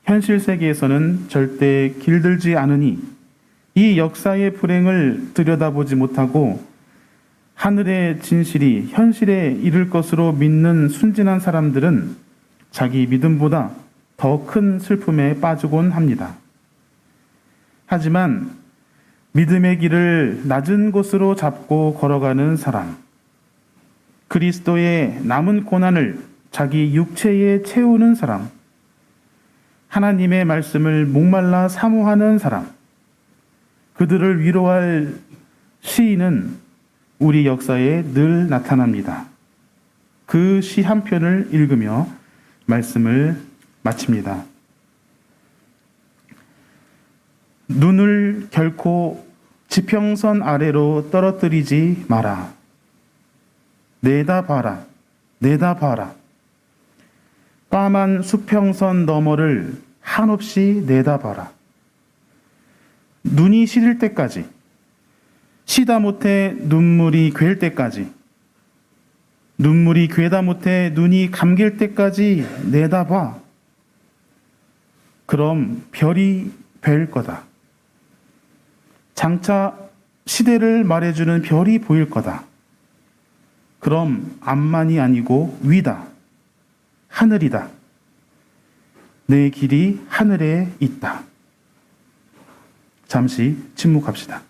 현실 세계에서는 절대 길들지 않으니 이 역사의 불행을 들여다보지 못하고 하늘의 진실이 현실에 이를 것으로 믿는 순진한 사람들은 자기 믿음보다 더 큰 슬픔에 빠지곤 합니다. 하지만 믿음의 길을 낮은 곳으로 잡고 걸어가는 사람, 그리스도의 남은 고난을 자기 육체에 채우는 사람, 하나님의 말씀을 목말라 사모하는 사람, 그들을 위로할 시인은 우리 역사에 늘 나타납니다. 그 시 한 편을 읽으며 말씀을 마칩니다. 눈을 결코 지평선 아래로 떨어뜨리지 마라. 내다봐라, 내다봐라. 까만 수평선 너머를 한없이 내다봐라. 눈이 시릴 때까지, 시다 못해 눈물이 괴일 때까지, 눈물이 괴다 못해 눈이 감길 때까지 내다봐. 그럼 별이 뵐 거다. 장차 시대를 말해주는 별이 보일 거다. 그럼 암만이 아니고 위다. 하늘이다. 내 길이 하늘에 있다. 잠시 침묵합시다.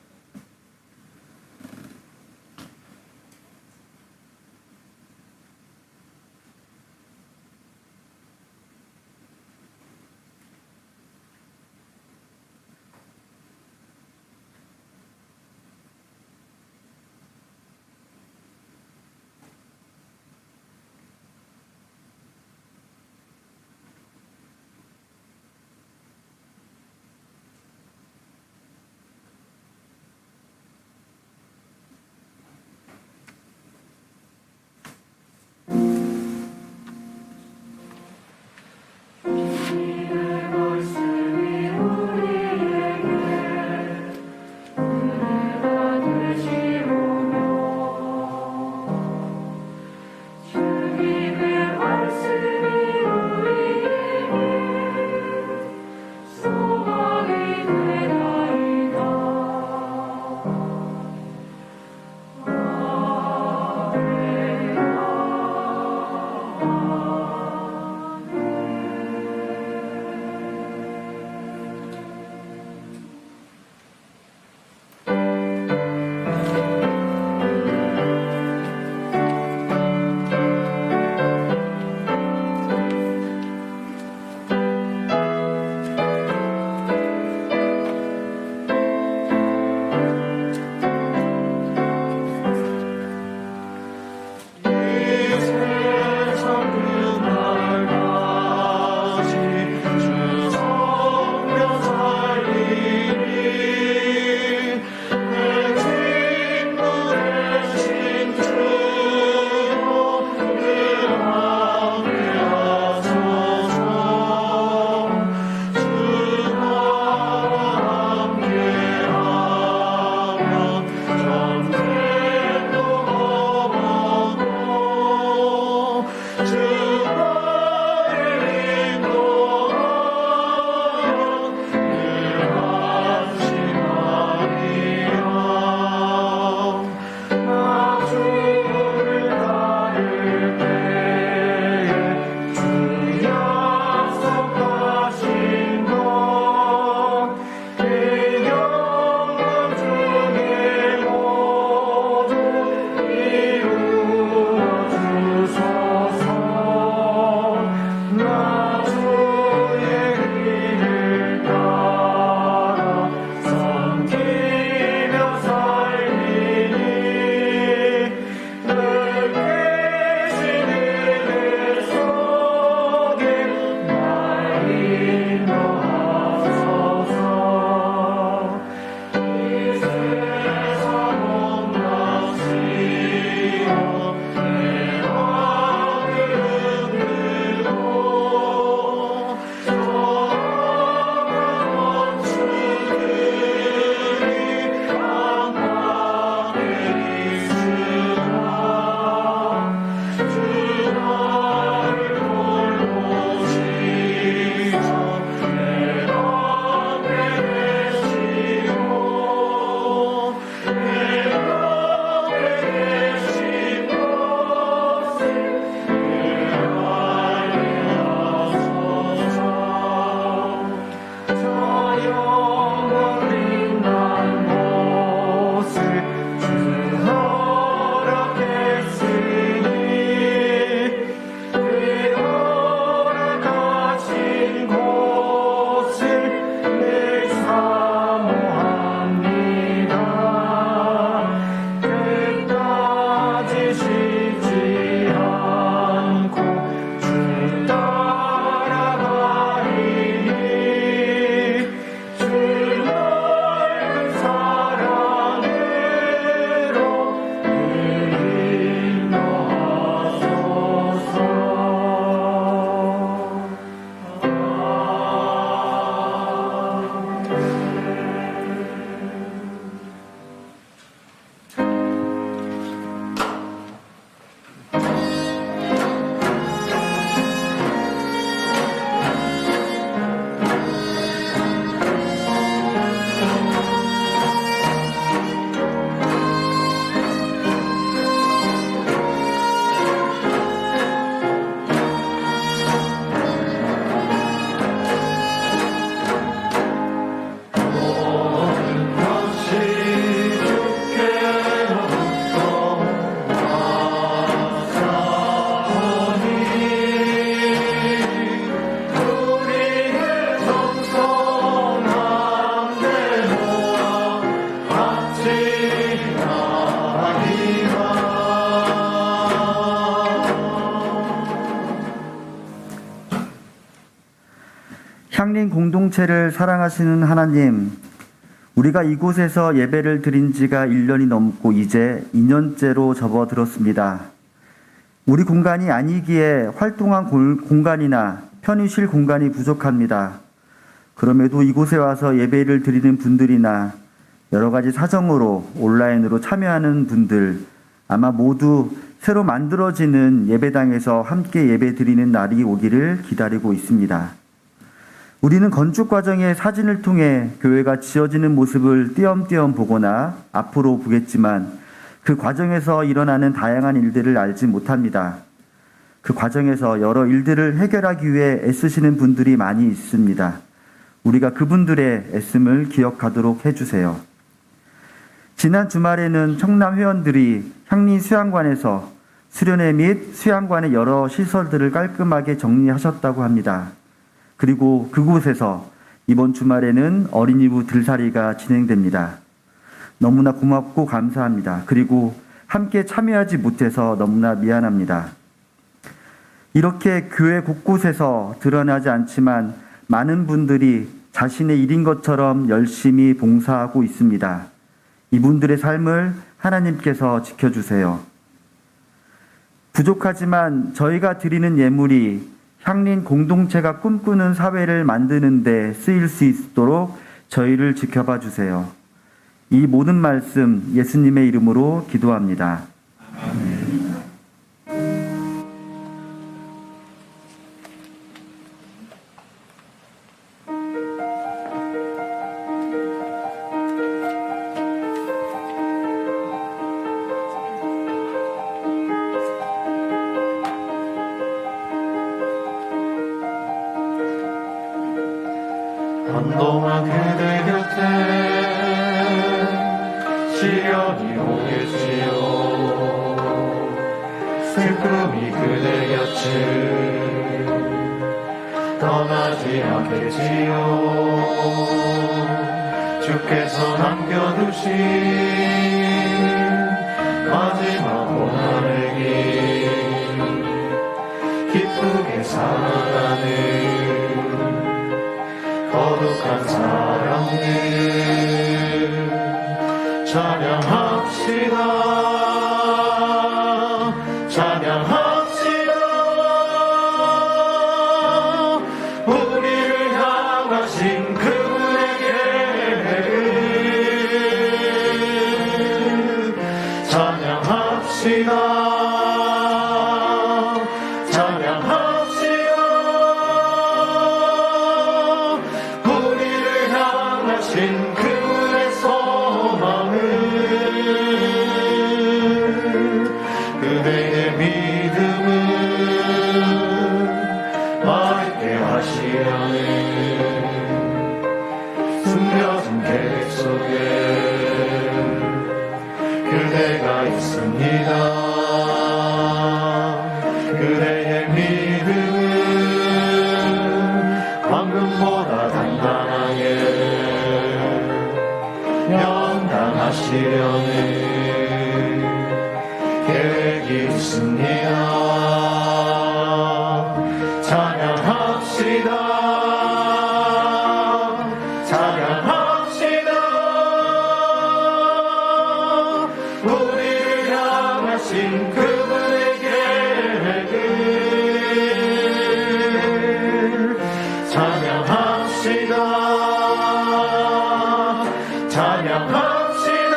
향린 공동체를 사랑하시는 하나님, 우리가 이곳에서 예배를 드린 지가 1년이 넘고 이제 2년째로 접어들었습니다. 우리 공간이 아니기에 활동한 공간이나 편히 쉴 공간이 부족합니다. 그럼에도 이곳에 와서 예배를 드리는 분들이나 여러 가지 사정으로 온라인으로 참여하는 분들, 아마 모두 새로 만들어지는 예배당에서 함께 예배 드리는 날이 오기를 기다리고 있습니다. 우리는 건축 과정의 사진을 통해 교회가 지어지는 모습을 띄엄띄엄 보거나 앞으로 보겠지만 그 과정에서 일어나는 다양한 일들을 알지 못합니다. 그 과정에서 여러 일들을 해결하기 위해 애쓰시는 분들이 많이 있습니다. 우리가 그분들의 애씀을 기억하도록 해주세요. 지난 주말에는 청남 회원들이 향린 수양관에서 수련회 및 수양관의 여러 시설들을 깔끔하게 정리하셨다고 합니다. 그리고 그곳에서 이번 주말에는 어린이부 들살이가 진행됩니다. 너무나 고맙고 감사합니다. 그리고 함께 참여하지 못해서 너무나 미안합니다. 이렇게 교회 곳곳에서 드러나지 않지만 많은 분들이 자신의 일인 것처럼 열심히 봉사하고 있습니다. 이분들의 삶을 하나님께서 지켜주세요. 부족하지만 저희가 드리는 예물이 향린 공동체가 꿈꾸는 사회를 만드는 데 쓰일 수 있도록 저희를 지켜봐 주세요. 이 모든 말씀 예수님의 이름으로 기도합니다. 한동안 그대 곁에 시련이 오겠지요. 슬픔이 그대 곁을 떠나지 않겠지요. 주께서 남겨두신 마지막 고난의 길 기쁘게 살아가는 거룩한 사랑들 찬양합시다. 찬양합시다. 우리를 향하신 그분의 계획 찬양합시다. 찬양합시다. 우리를 향하신 그분의 소망을 그대의 믿음을 맑게 하시려는 숨겨진 계획 속에 그대가 있습니다. 그대의 믿음은 황금보다 단단하게 연단하시려는 계획이 있습니다. 찬양합시다. 찬양합시다. 우리를 향하신 그분의 계획을 찬양합시다. 찬양합시다.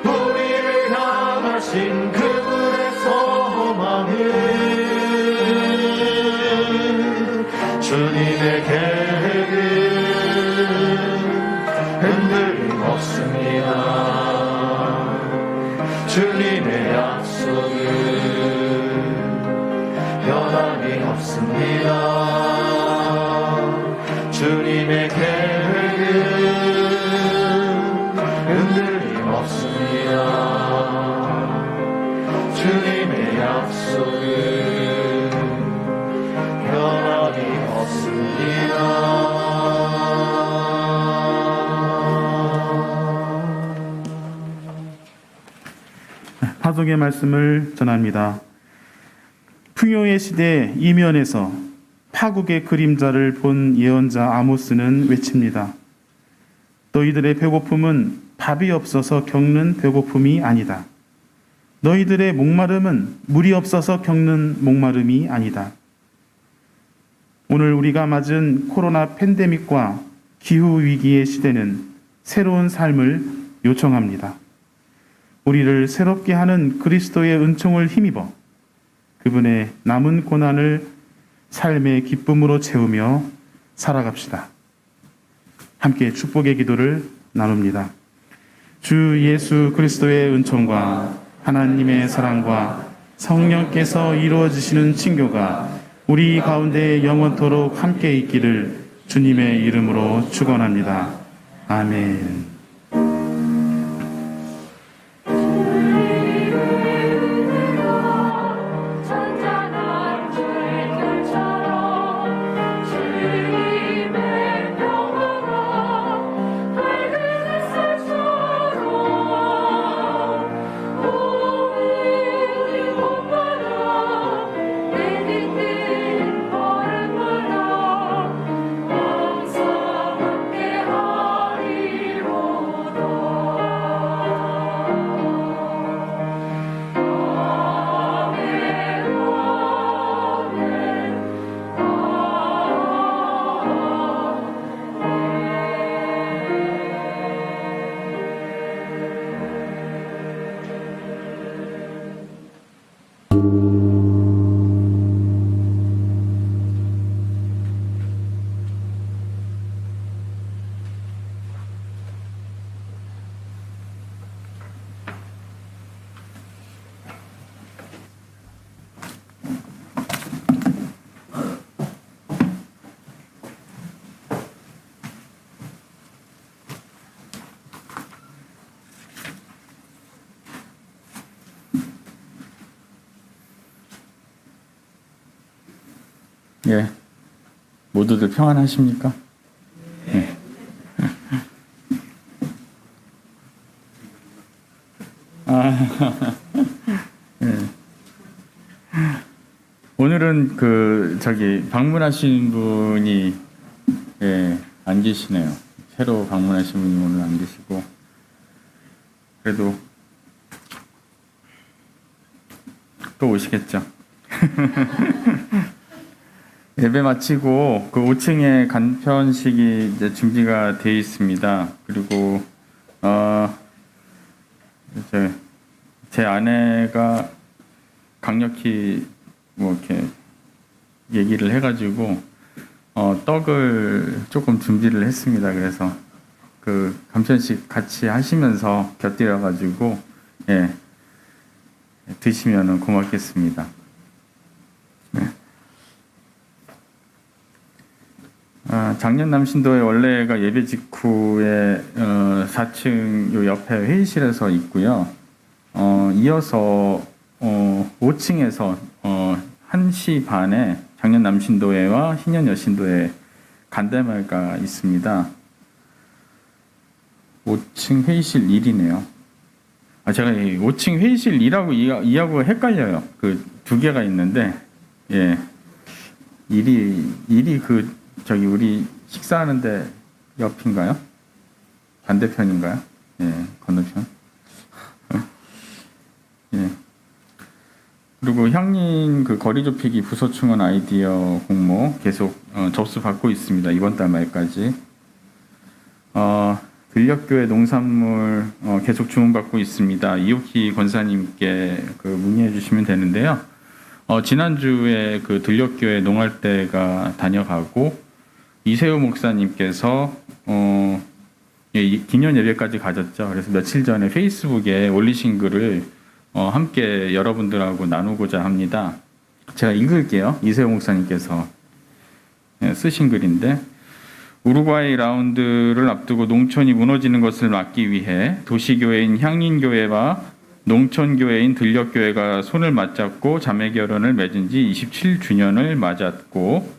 우리를 향하신 그분의 소망을 주님의 계획은 흔들림 없습니다. 주님의 약속은 변함이 없습니다. 주님의 계획은 흔들림 없습니다. 주님의 약속은 변함이 없습니다. 파송의 말씀을 전합니다. 풍요의 시대 이면에서 파국의 그림자를 본 예언자 아모스는 외칩니다. 너희들의 배고픔은 밥이 없어서 겪는 배고픔이 아니다. 너희들의 목마름은 물이 없어서 겪는 목마름이 아니다. 오늘 우리가 맞은 코로나 팬데믹과 기후위기의 시대는 새로운 삶을 요청합니다. 우리를 새롭게 하는 그리스도의 은총을 힘입어 그분의 남은 고난을 삶의 기쁨으로 채우며 살아갑시다. 함께 축복의 기도를 나눕니다. 주 예수 그리스도의 은총과 하나님의 사랑과 성령께서 이루어지시는 친교가 우리 가운데 영원토록 함께 있기를 주님의 이름으로 축원합니다. 아멘. 잔잔한 물결처럼 주님의 평화가 밝은 햇살처럼 오늘 곳마다 내딛는 걸음마다 항상 예, 모두들 평안하십니까? 예. 예. 오늘은 방문하신 분이 안 계시네요. 새로 방문하신 분이 오늘 안 계시고, 그래도 또 오시겠죠. 예배 마치고 그 5층에 간편식이 이제 준비가 되어 있습니다. 그리고 이제 제 아내가 강력히 뭐 이렇게 얘기를 해가지고 떡을 조금 준비를 했습니다. 그래서 그 간편식 같이 하시면서 곁들여가지고 드시면은 고맙겠습니다. 작년 남신도에 원래가 예배 직후에 4층 요 옆에 회의실에서 있고요. 이어서 5층에서 1시 반에 작년 남신도회와 희년 여신도회 간담회가 있습니다. 5층 회의실 1이네요. 제가 5층 회의실 2하고 2하고 헷갈려요. 그 두 개가 있는데, 1이 우리 식사하는데 옆인가요? 반대편인가요? 건너편. 그리고 향린 거리 좁히기 부서 충원 아이디어 공모 계속 접수 받고 있습니다. 이번 달 말까지. 들녘교회 농산물 계속 주문받고 있습니다. 이옥희 권사님께 문의해 주시면 되는데요. 지난주에 들녘교회 농활대가 다녀가고 이세우 목사님께서 기념 예배까지 가졌죠. 그래서 며칠 전에 페이스북에 올리신 글을 함께 여러분들하고 나누고자 합니다. 제가 읽을게요. 이세우 목사님께서 쓰신 글인데, 우루과이 라운드를 앞두고 농촌이 무너지는 것을 막기 위해 도시교회인 향린교회와 농촌교회인 들녘교회가 손을 맞잡고 자매결연을 맺은 지 27주년을 맞았고,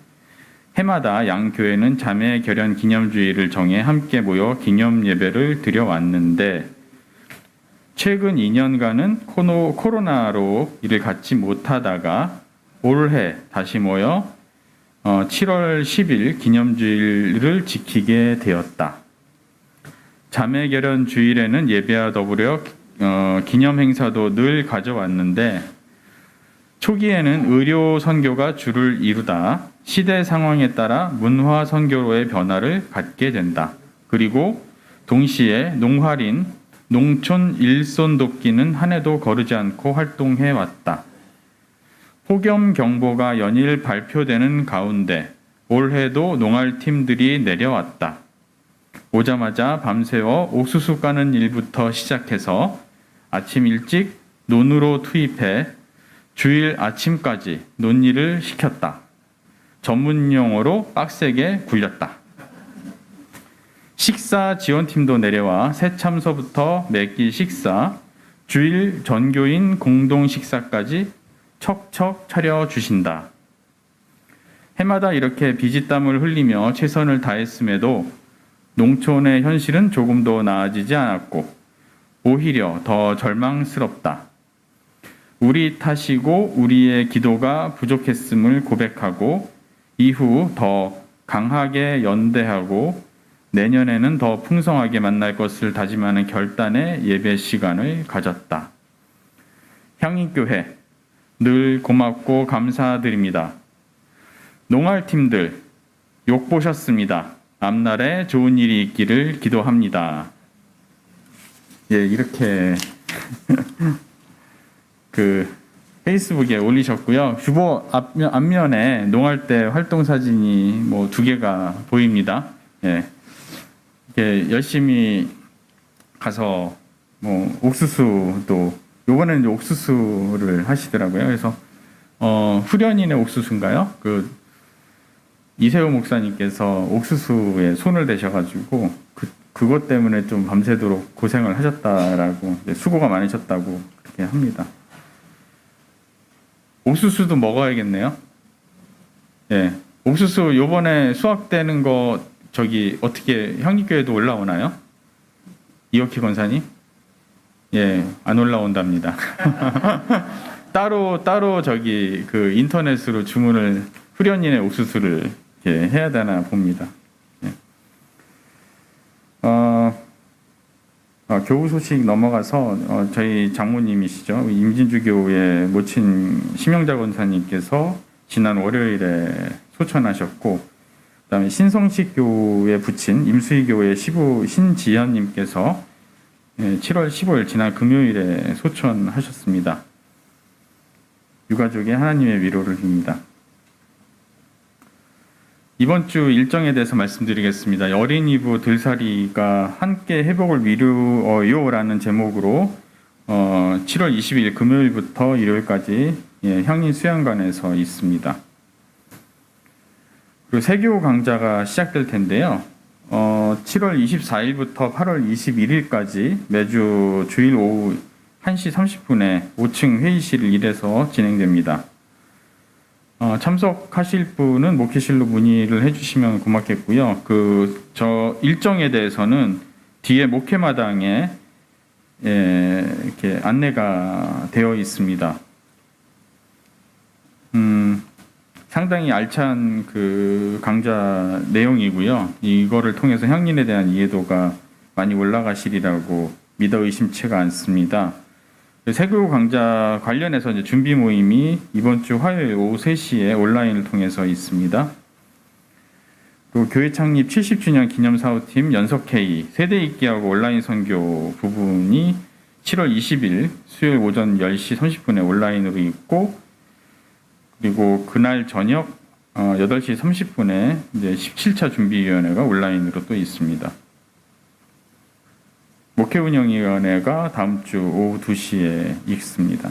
해마다 양 교회는 자매결연 기념주일을 정해 함께 모여 기념 예배를 드려왔는데, 최근 2년간은 코로나로 이를 갖지 못하다가 올해 다시 모여 7월 10일 기념주일을 지키게 되었다. 자매결연 주일에는 예배와 더불어 기념 행사도 늘 가져왔는데 초기에는 의료 선교가 주를 이루다 시대 상황에 따라 문화 선교로의 변화를 갖게 된다. 그리고 동시에 농활인, 농촌 일손 돕기는 한 해도 거르지 않고 활동해 왔다. 폭염 경보가 연일 발표되는 가운데 올해도 농활팀들이 내려왔다. 오자마자 밤새워 옥수수 까는 일부터 시작해서 아침 일찍 논으로 투입해 주일 아침까지 논일을 시켰다. 전문 용어로 빡세게 굴렸다. 식사 지원팀도 내려와 새참서부터 매끼 식사, 주일 전교인 공동 식사까지 척척 차려주신다. 해마다 이렇게 비지땀을 흘리며 최선을 다했음에도 농촌의 현실은 조금도 나아지지 않았고 오히려 더 절망스럽다. 우리 탓이고 우리의 기도가 부족했음을 고백하고 이후 더 강하게 연대하고 내년에는 더 풍성하게 만날 것을 다짐하는 결단의 예배 시간을 가졌다. 향인교회 늘 고맙고 감사드립니다. 농활팀들 욕 보셨습니다. 앞날에 좋은 일이 있기를 기도합니다. 예, 이렇게 페이스북에 올리셨고요. 주보 앞면에 농할 때 활동 사진이 뭐 2개가 보입니다. 예. 이렇게 열심히 가서 뭐 옥수수도 요번에는 이제 옥수수를 하시더라고요. 그래서 후련인의 옥수수인가요? 이세호 목사님께서 옥수수에 손을 대셔가지고 그것 때문에 좀 밤새도록 고생을 하셨다라고 수고가 많으셨다고 그렇게 합니다. 옥수수도 먹어야겠네요. 예, 옥수수 요번에 수확되는 거 어떻게 향기교회도 올라오나요? 이혁희 권사님? 예, 안 올라온답니다. 따로 인터넷으로 주문을 후련인의 옥수수를 이렇게 해야 되나 봅니다. 예. 교우 소식 넘어가서 저희 장모님이시죠. 임진주교회 모친 심영자 권사님께서 지난 월요일에 소천하셨고, 그다음에 신성식 교회 부친 임수희 교회 시부 신지현님께서 7월 15일 지난 금요일에 소천하셨습니다. 유가족의 하나님의 위로를 빕니다. 이번 주 일정에 대해서 말씀드리겠습니다. 어린이부 들살이가 함께 회복을 미루어요라는 제목으로 7월 22일 금요일부터 일요일까지 향인 수양관에서 있습니다. 그리고 세교 강좌가 시작될 텐데요. 7월 24일부터 8월 21일까지 매주 주일 오후 1시 30분에 5층 회의실 1에서 진행됩니다. 참석하실 분은 목회실로 문의를 해주시면 고맙겠고요. 저 일정에 대해서는 뒤에 목회마당에 이렇게 안내가 되어 있습니다. 상당히 알찬 강좌 내용이고요. 이거를 통해서 향린에 대한 이해도가 많이 올라가시리라고 믿어 의심치가 않습니다. 세교 강좌 관련해서 이제 준비 모임이 이번 주 화요일 오후 3시에 온라인을 통해서 있습니다. 그리고 교회 창립 70주년 기념사업팀 연석회의, 세대 읽기하고 온라인 선교 부분이 7월 20일 수요일 오전 10시 30분에 온라인으로 있고, 그리고 그날 저녁 8시 30분에 이제 17차 준비위원회가 온라인으로 또 있습니다. 목회운영위원회가 다음 주 오후 2시에 있습니다.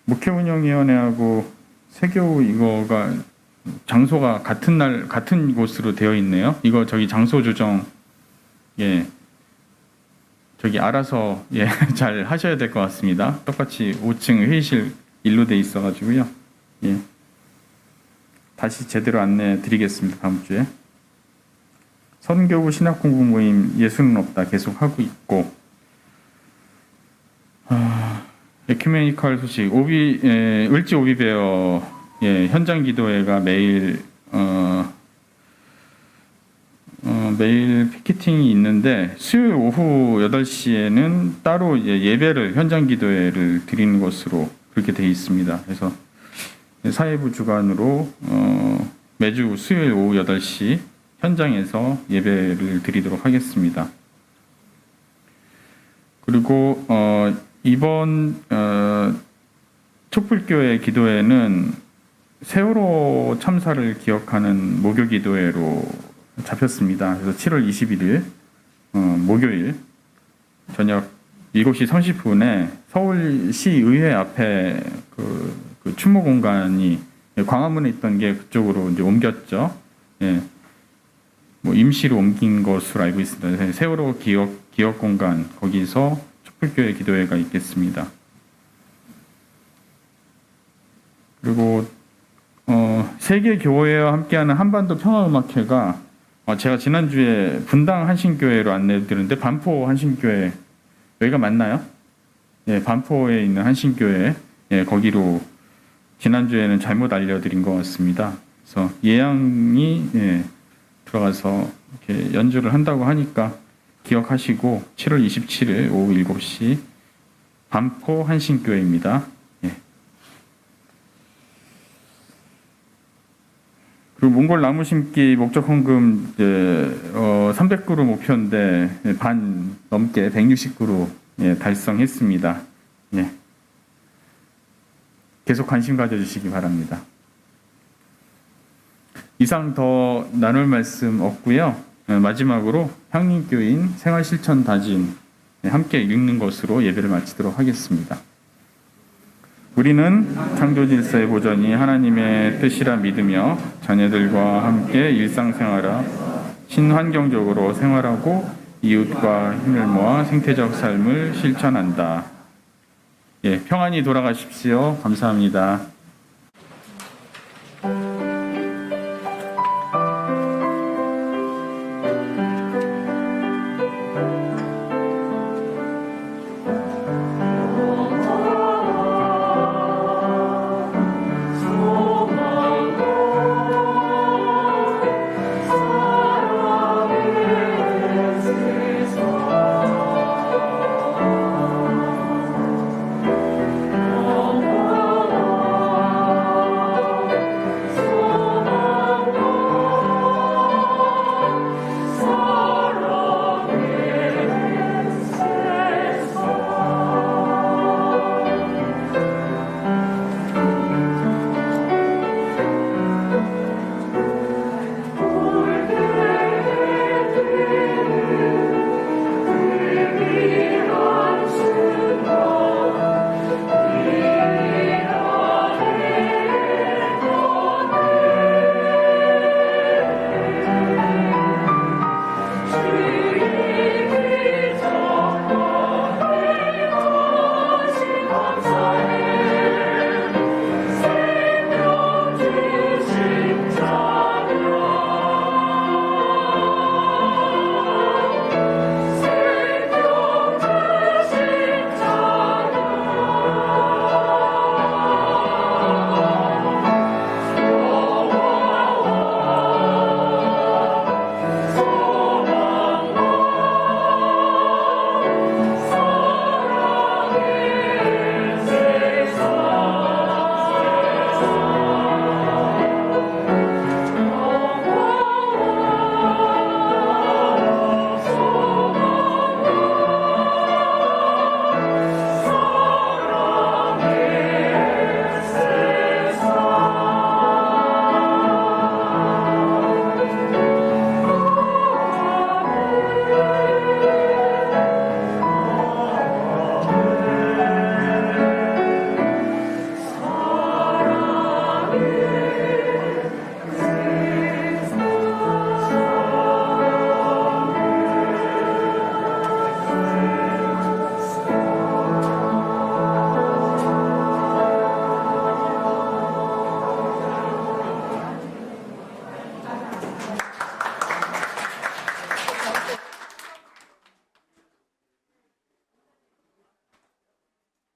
목회운영위원회하고 세교 이거가 장소가 같은 곳으로 되어 있네요. 이거 장소 조정 알아서 잘 하셔야 될 것 같습니다. 똑같이 5층 회의실 1로 돼 있어가지고요. 다시 제대로 안내 드리겠습니다. 다음 주에. 선교부 신학공부 모임 예수는 없다 계속 하고 있고, 에큐메니컬 소식 을지 오비베어 현장 기도회가 매일 매일 피켓팅이 있는데 수요일 오후 8시에는 따로 예배를 현장 기도회를 드리는 것으로 그렇게 되어 있습니다. 그래서 사회부 주관으로 매주 수요일 오후 8시 현장에서 예배를 드리도록 하겠습니다. 그리고 이번 촛불교회 기도회는 세월호 참사를 기억하는 목요 기도회로 잡혔습니다. 그래서 7월 21일 목요일 저녁 7시 30분에 서울시 의회 앞에 그 추모 공간이 광화문에 있던 게 그쪽으로 이제 옮겼죠. 예. 뭐 임시로 옮긴 것으로 알고 있습니다. 세월호 기억 공간 거기서 촛불교회 기도회가 있겠습니다. 그리고 세계 교회와 함께하는 한반도 평화음악회가 제가 지난주에 분당 한신교회로 안내드렸는데 반포 한신교회 여기가 맞나요? 예, 반포에 있는 한신교회 거기로 지난주에는 잘못 알려드린 것 같습니다. 그래서 예양이 들어가서 이렇게 연주를 한다고 하니까 기억하시고 7월 27일 오후 7시 반포 한신교회입니다. 그리고 몽골 나무 심기 목적 헌금 300그루 목표인데 반 넘게 160그루 달성했습니다. 계속 관심 가져주시기 바랍니다. 이상 더 나눌 말씀 없고요. 마지막으로 향림교인 생활실천 다진 함께 읽는 것으로 예배를 마치도록 하겠습니다. 우리는 창조질서의 보전이 하나님의 뜻이라 믿으며 자녀들과 함께 일상생활하 친환경적으로 생활하고 이웃과 힘을 모아 생태적 삶을 실천한다. 평안히 돌아가십시오. 감사합니다.